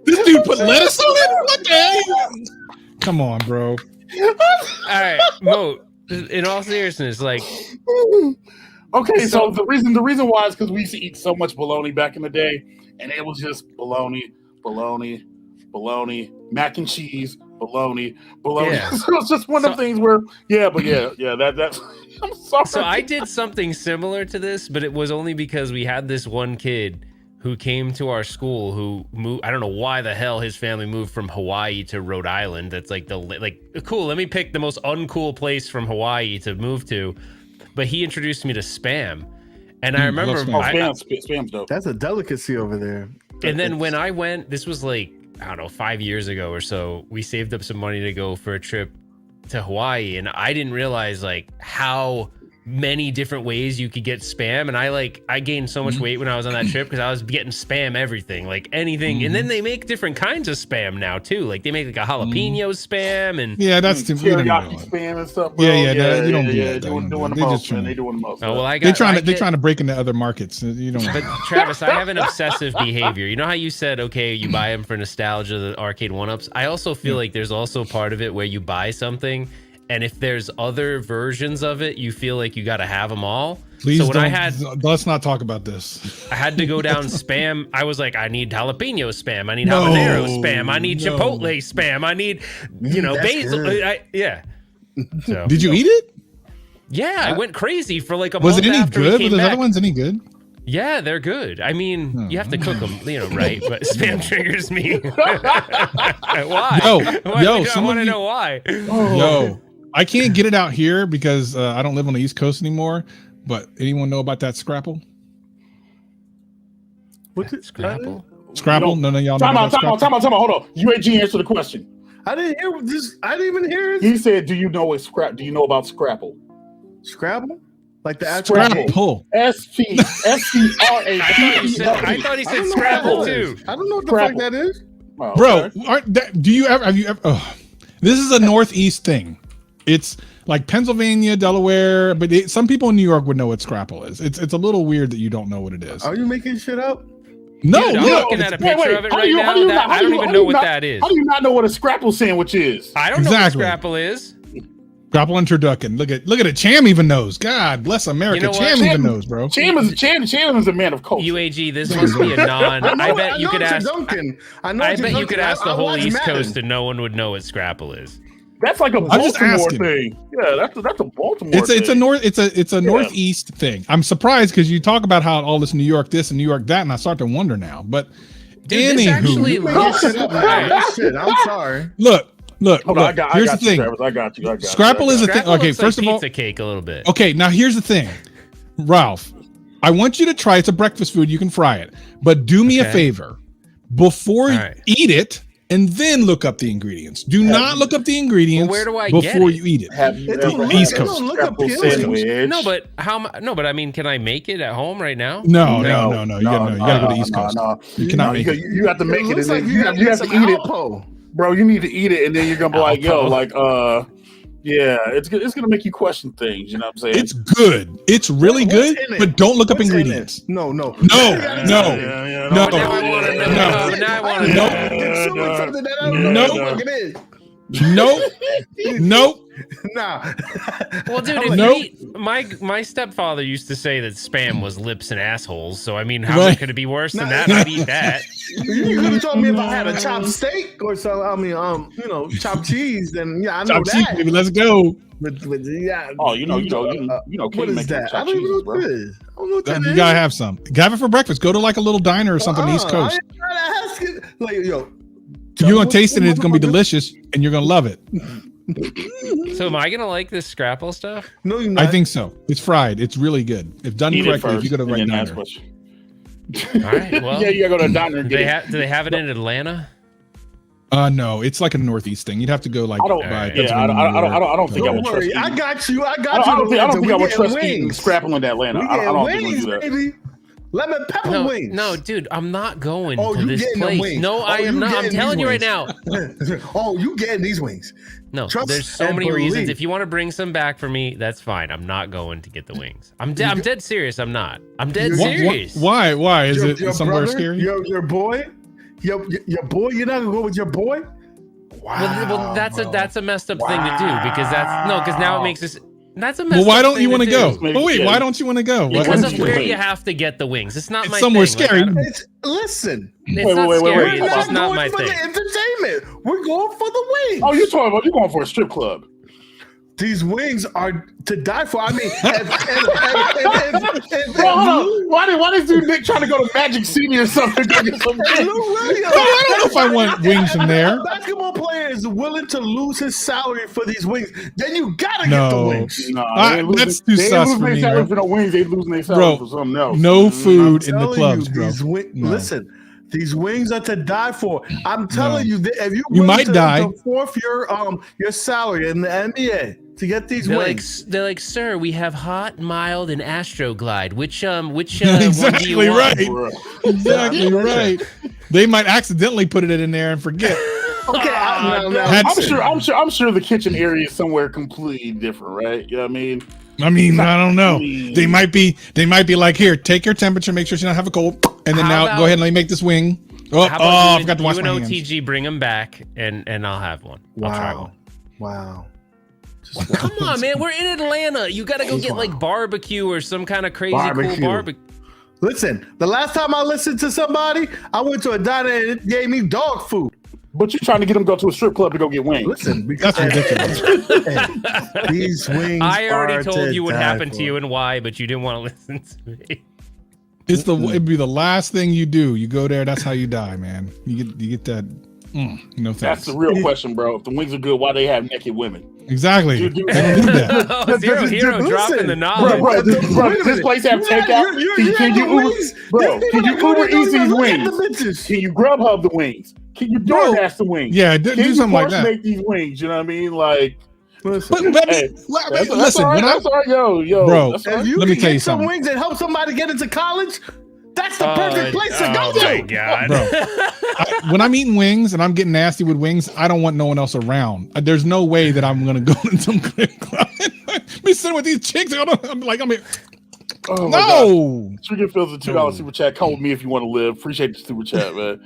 This dude put lettuce on it? What the hell? Come on, bro. All right, Mo. In all seriousness, like, okay, so the reason why is because we used to eat so much bologna back in the day, and it was just bologna, mac and cheese, bologna. Yeah. So it's just one of the things where, that's. I'm sorry. So I did something similar to this, but it was only because we had this one kid who came to our school who moved. I don't know why the hell his family moved from Hawaii to Rhode Island. That's like cool. Let me pick the most uncool place from Hawaii to move to. But he introduced me to Spam, and I remember Spam's dope. That's a delicacy over there. And then when I went, this was like, I don't know, 5 years ago or so, we saved up some money to go for a trip to Hawaii, and I didn't realize like how many different ways you could get Spam, and I gained so much weight when I was on that trip because I was getting Spam everything, like anything. And then they make different kinds of Spam now too, like they make like a jalapeno Spam and that's too teriyaki Spam and stuff. Bro. You don't do that. Doing the most, man. They doing the most. Oh well, they're trying to break into other markets. You don't. But Travis, I have an obsessive behavior. You know how you said, okay, you buy them for nostalgia, the arcade one-ups. I also feel like there's also part of it where you buy something, and if there's other versions of it, you feel like you got to have them all. Please so let's not talk about this. I had to go down Spam. I was like, I need jalapeno Spam. I need habanero Spam. I need Chipotle Spam. I need, basil. So, did you eat it? Yeah, I went crazy for like a was month it any after good? we Were came the back. other ones any good? Yeah, they're good. I mean, you have to cook them, right? But Spam triggers me. Why? I want to know why. Yo, I can't get it out here because I don't live on the East Coast anymore. But anyone know about that Scrapple? What's it? Scrapple? Scrapple? No, y'all know Time out. about Scrapple? Hold on. UAG answer the question. I didn't hear this. I didn't even hear it. He said, "Do you know about Scrapple?" Scrabble? Like the actual Scrapple. SCRAPPLE. I thought he said Scrapple too. I don't know what the fuck that is. Oh, Bro, okay. have you ever this is a Northeast thing. It's like Pennsylvania, Delaware, but some people in New York would know what Scrapple is. It's a little weird that you don't know what it is. Are you making shit up? No, Dude, I'm looking at a picture of it right now. I don't even know what that is. How do you not know what a Scrapple sandwich is? I don't know what Scrapple is. Scrapple and turducken. Look at it. Cham even knows. God bless America. You know what? Cham even knows, bro. Cham is a man of culture. UAG, this must be a non. I bet you could ask. Duncan. I bet you could ask the whole East Coast and no one would know what Scrapple is. That's like a Baltimore thing. Yeah, that's a Baltimore thing. It's a Northeast thing. I'm surprised because you talk about how all this New York this and New York that, and I start to wonder now. But Dude, this actually shit. I'm sorry. Look. Here's the thing. I got you. Scrapple is a thing. Okay, first of all, pizza cake a little bit. Okay, now here's the thing, Ralph. I want you to try. It's a breakfast food. You can fry it, but do me a favor before you eat it, and then look up the ingredients. Do not look up the ingredients before you eat it. Have you ever East Coast Scrapple sandwich? No, but I mean, can I make it at home right now? No. You gotta go to East Coast. You cannot make it. You have to make it, and then you have to eat it. Bro, you need to eat it, and then you're gonna be like, it's gonna make you question things. You know what I'm saying? It's good. It's really good, but don't look up ingredients. No. No. man. No. But now I want to know. No. But now I want to Nope. know. It's doing something that I don't know Nope. what it is. Nope. Nope. Nah. Well, dude, if Nope. you eat, my stepfather used to say that spam was lips and assholes. So I mean, how Right. could it be worse than that? I'd eat that. You could have told me if I had a chopped steak or something. I mean, chopped cheese. Then yeah, I know Chop cheese, that. baby. Let's go. But yeah. Oh, you know, What Kate is makes that? I chopped don't even know cheeses, what bro. it is. I don't know what that You is. gotta have some. Have it for breakfast. Go to like a little diner or something on the East Coast. I ain't trying to ask it. Like, yo, You're gonna taste it and it's gonna be delicious and you're gonna love it. So am I gonna like this scrapple stuff? No, you're not. I think so. It's fried. It's really good. If done Eat it correctly, if first, you go to the right and then ask diner. All questions. right. Well, Yeah, you gotta go to a diner and do get it. they have it in Atlanta? No, it's like a Northeast thing. You'd have to go like I don't. by Yeah, I don't think I Don't would trust worry, you. I got you. I I got don't you. think I would trust wings. eating scrapping in Atlanta. We I getting don't think wings, we'll do that. baby. Lemon pepper No, wings. no, dude, I'm not going Oh, to you this getting them place. wings. No, I Oh, am you not. I'm getting telling these you right wings. now. Oh, you getting these wings? No, Trust there's so and many reasons. believe. If you want to bring some back for me, that's fine. I'm not going to get the wings. I'm dead serious. I'm not. I'm dead serious. Why? Why? Is Your it somewhere brother, scary? Your boy, your boy. You're not gonna go with your boy. Well, that's a messed up thing to do because because now it makes this. That's a messed Well, why up don't thing you want to go? Maybe, But wait, yeah. why don't you want to go? Why Because don't of you- where you have to get the wings. It's not It's my somewhere thing. scary. Listen, It's not scary. we're It's not just not going my for thing. the entertainment. We're going for the wings. Oh, you're going for a strip club. These wings are to die for. I mean, Bro, hold on. Why is dude Nick trying to go to Magic City or something? To go get some I wings? I don't know if I want wings from there. A basketball player is willing to lose his salary for these wings, then you gotta get the No. wings. Nah, they ain't That's losing- too they ain't sus losing for their me, salary bro. for no wings. They losing their salary Bro, for something else. no food in the Telling clubs, you, bro. these No. Listen, these wings are to die for. I'm telling you that if You might die. to forfeit your salary in the NBA to get these wings. They're like, sir, we have hot, mild, and Astroglide. Which one do Exactly you want? right. Bro. Exactly right. They might accidentally put it in there and forget. Okay, That's it. I'm sure the kitchen area is somewhere completely different, right? You know what I mean? I mean, I don't know. They might be like, here, take your temperature, make sure she don't have a cold, and then How now about- go ahead and let me make this wing. Oh, How about I you forgot to wash and my hands. OTG bring them back, and I'll have one. I'll try one. Wow. Come on, man. We're in Atlanta. You got to go get like barbecue or some kind of crazy cool barbecue. Listen, the last time I listened to somebody, I went to a diner and it gave me dog food. But you're trying to get them to go to a strip club to go get wings. Listen, because That's ridiculous. these wings. I already are told you what die happened for. to you and why, but you didn't want to listen to me. It'd be the last thing you do. You go there, that's how you die, man. You get that. No thanks. That's the real question, bro. If the wings are good, why they have naked women? Exactly. Dude, They don't do that. Oh, Zero Hero listen, dropping the Bro, knowledge. bro, does this place have takeout? Can you Uber? Bro, can you Uber Eats these wings? Can you Grubhub the wings? Can you DoorDash the wings? Yeah, Can do you something like that. make these wings? You know what I mean? Like, But hey, listen, that's all right. when That's all right, yo, Bro, that's all right. If you Let me can tell you get some something. wings and help somebody get into college, that's the perfect place to go Oh my to. god. bro, when I'm eating wings and I'm getting nasty with wings, I don't want no one else around. There's no way that I'm gonna go in some club. Be sitting with these chicks. I'm like, Oh my God. no. Trigger fills a $2 super chat. Come with me if you want to live. Appreciate the super chat, man.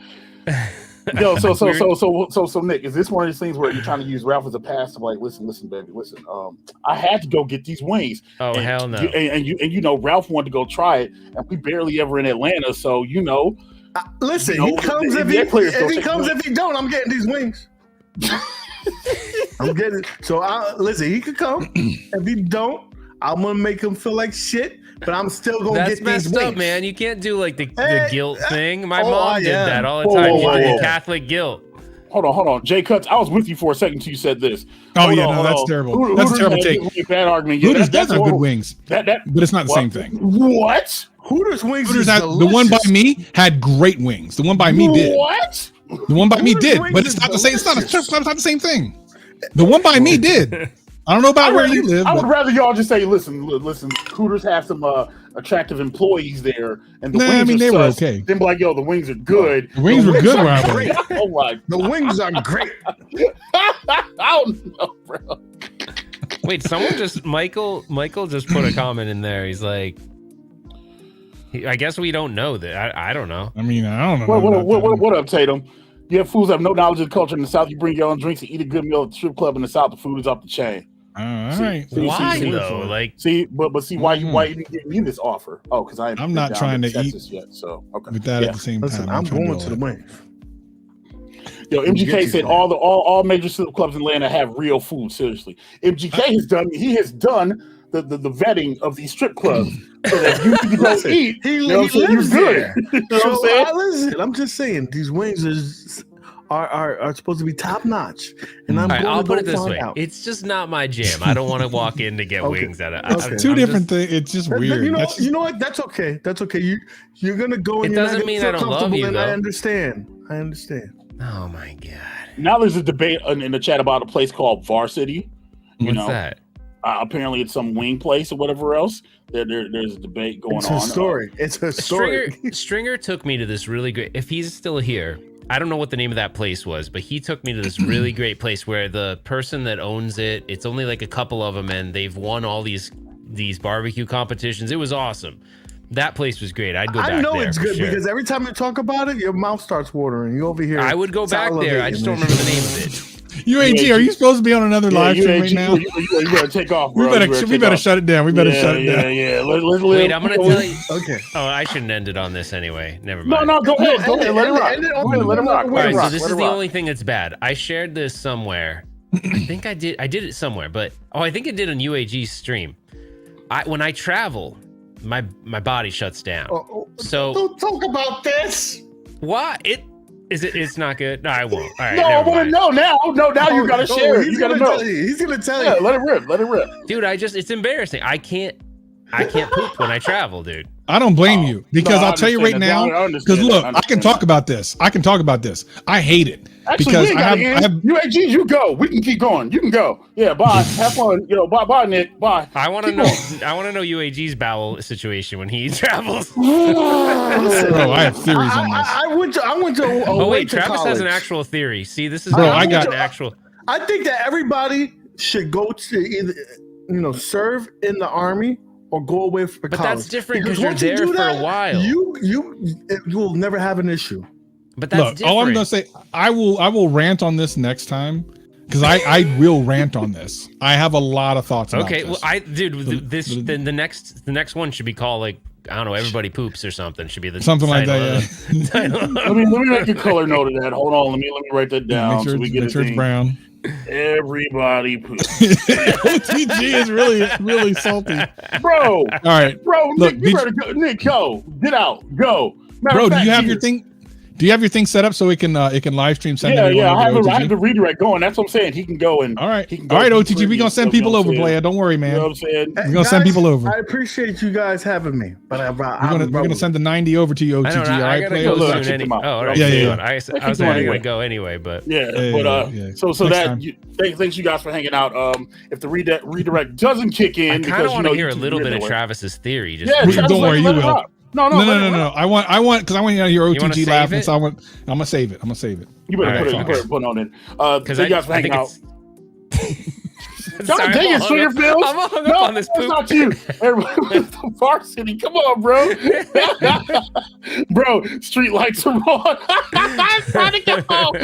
Yo, so Nick, is this one of these things where you're trying to use Ralph as a pass to like, listen, baby, listen. I had to go get these wings. Oh, and hell no. You know, Ralph wanted to go try it, and we barely ever in Atlanta, so you know. Listen, You know, he comes the if he NBA players don't if he take comes wings. if he don't, I'm getting these wings. I'm getting so listen, he could come. If he don't, I'm gonna make him feel like shit, but I'm still gonna That's get these messed wings. up, man. You can't do like the Hey, guilt thing. My oh, mom did yeah. that all the Whoa, time. whoa, She whoa, did whoa. Catholic guilt. Hold on. Jay Cuts, I was with you for a second until you said this. Oh Hold yeah, on, no, hold that's on. terrible. That's a terrible has take. a really bad argument. Yeah, Hooters does that's have good horrible. wings, But it's not the what? same thing. What? Hooters wings Hooters is had, the one by delicious. me had great wings. The one by me did. What? The one by me Hooters did, wings but it's is not the same. It's not delicious. the same thing. The one by me did. I don't know about where you live. I would But rather y'all just say, listen. Hooters have some attractive employees there, and the Nah, wings I mean, are they were sus. okay. Then be like, yo, the wings are good. The wings were good are where I was. great. Oh my! The wings are great. I don't know, bro. Wait, someone just Michael just put a comment in there. He's like, I guess we don't know that. I don't know. I mean, I don't know. What up, Tatum? You have fools that have no knowledge of the culture in the South. You bring your own drinks and eat a good meal at the strip club in the South. The food is off the chain. All right. Why though? Like, but why you didn't give me this offer? Oh, because I'm not trying to Texas eat yet. So okay. with that at the same Listen, time. I'm going to the wave. Yo, MGK said all major strip clubs in Atlanta have real food. Seriously, MGK has done the vetting of these strip clubs so that you can go eat. You're good. You know what I'm saying? Listen, I'm just saying these wings are supposed to be top notch, and I'll put it this way: it's just not my jam. I don't want to walk in to get wings at it. It's two different things. It's just weird. You know what? That's okay. That's okay. You're gonna go. It doesn't mean I don't love you, though. I understand. Oh my god! Now there's a debate in the chat about a place called Varsity. What's that? Apparently it's some wing place or whatever else. There's a debate going on. It's a story. Stringer took me to this really great. If he's still here, I don't know what the name of that place was, but he took me to this really great place where the person that owns it, it's only like a couple of them, and they've won all these barbecue competitions. It was awesome. That place was great. I'd go back there. I know it's good sure. because every time you talk about it, your mouth starts watering. You over here. I would go back there. I just don't remember the name of it. UAG, are you supposed to be on another live stream right now? You better take off, bro. We better shut it down. We better shut it down. Yeah. Wait, I'm gonna tell you. Okay. Oh, I shouldn't end it on this anyway. Never mind. No, go ahead. Let it rock. Let it rock. All right, so this is the only thing that's bad. I shared this somewhere. I think I did it somewhere, but I think it did on UAG's stream. When I travel, my body shuts down. So don't talk about this. Why? It's not good. No, I won't. All right. No, I want to know now. No, now you gotta share it. You gotta know. He's gonna tell you. you. Let it rip. Dude, it's embarrassing. I can't poop when I travel, dude. I don't blame you because I'll tell you right now. Because look, I can talk about this. I hate it. Actually, because I have UAG. You go. We can keep going. You can go. Yeah. Bye. Have fun. Bye, Nick. Bye. I want to know UAG's bowel situation when he travels. Bro, I have theories on this. I went to. Oh wait, Travis college. has an actual theory. See, this is I got an actual. I think that everybody should go to either serve in the army or go away for college. But that's different because you're there for a while. You will never have an issue. But that's different. All I'm gonna say, I will rant on this next time because I will rant on this. I have a lot of thoughts. About okay, this. well, the next one should be called like I don't know, everybody poops or something. Should be the something like that. Yeah. let me make a color note of that. Hold on, let me write that down. Make sure, so we get it's brown. Everybody poops. OTG is really salty, bro. All right, bro. Look, Nick, you better go. Nick, go. Get out. Go. Bro, do you have your thing? Do you have your thing set up so it can live stream? Send I have the redirect going. That's what I'm saying. He can go and all right, OTG. We're gonna send people over, player. Don't worry, man. You know what I'm saying? We're gonna send people over. I appreciate you guys having me, but we're gonna send the 90 over to you, OTG. All right, player. All right, yeah. I was gonna go anyway, but so thanks you guys for hanging out. If the redirect doesn't kick in, I kind of want to hear a little bit of Travis's theory. Don't worry, you will. No. I want because I want to hear OTG laughing. So I'm gonna save it. You better put on it. Thank you guys for hanging out. Sorry, dang it, Stringerfield. I'm hung up on this poop. That's not you. Everybody with the Varsity. Come on, bro. Bro, street lights are on. I'm trying to get home.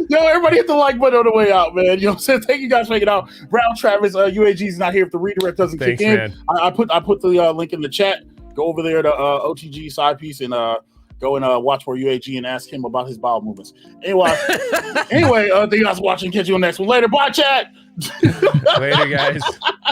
Yo, everybody hit the like button on the way out, man. You know what I'm saying? Thank you guys for hanging out. Brown Travis, UAG's not here if the redirect doesn't kick in. Man. I put the link in the chat. Go over there to OTG side piece and go and watch for UAG and ask him about his bowel movements. Anyway, thank you guys for watching. Catch you on the next one later. Bye, chat. Later, guys.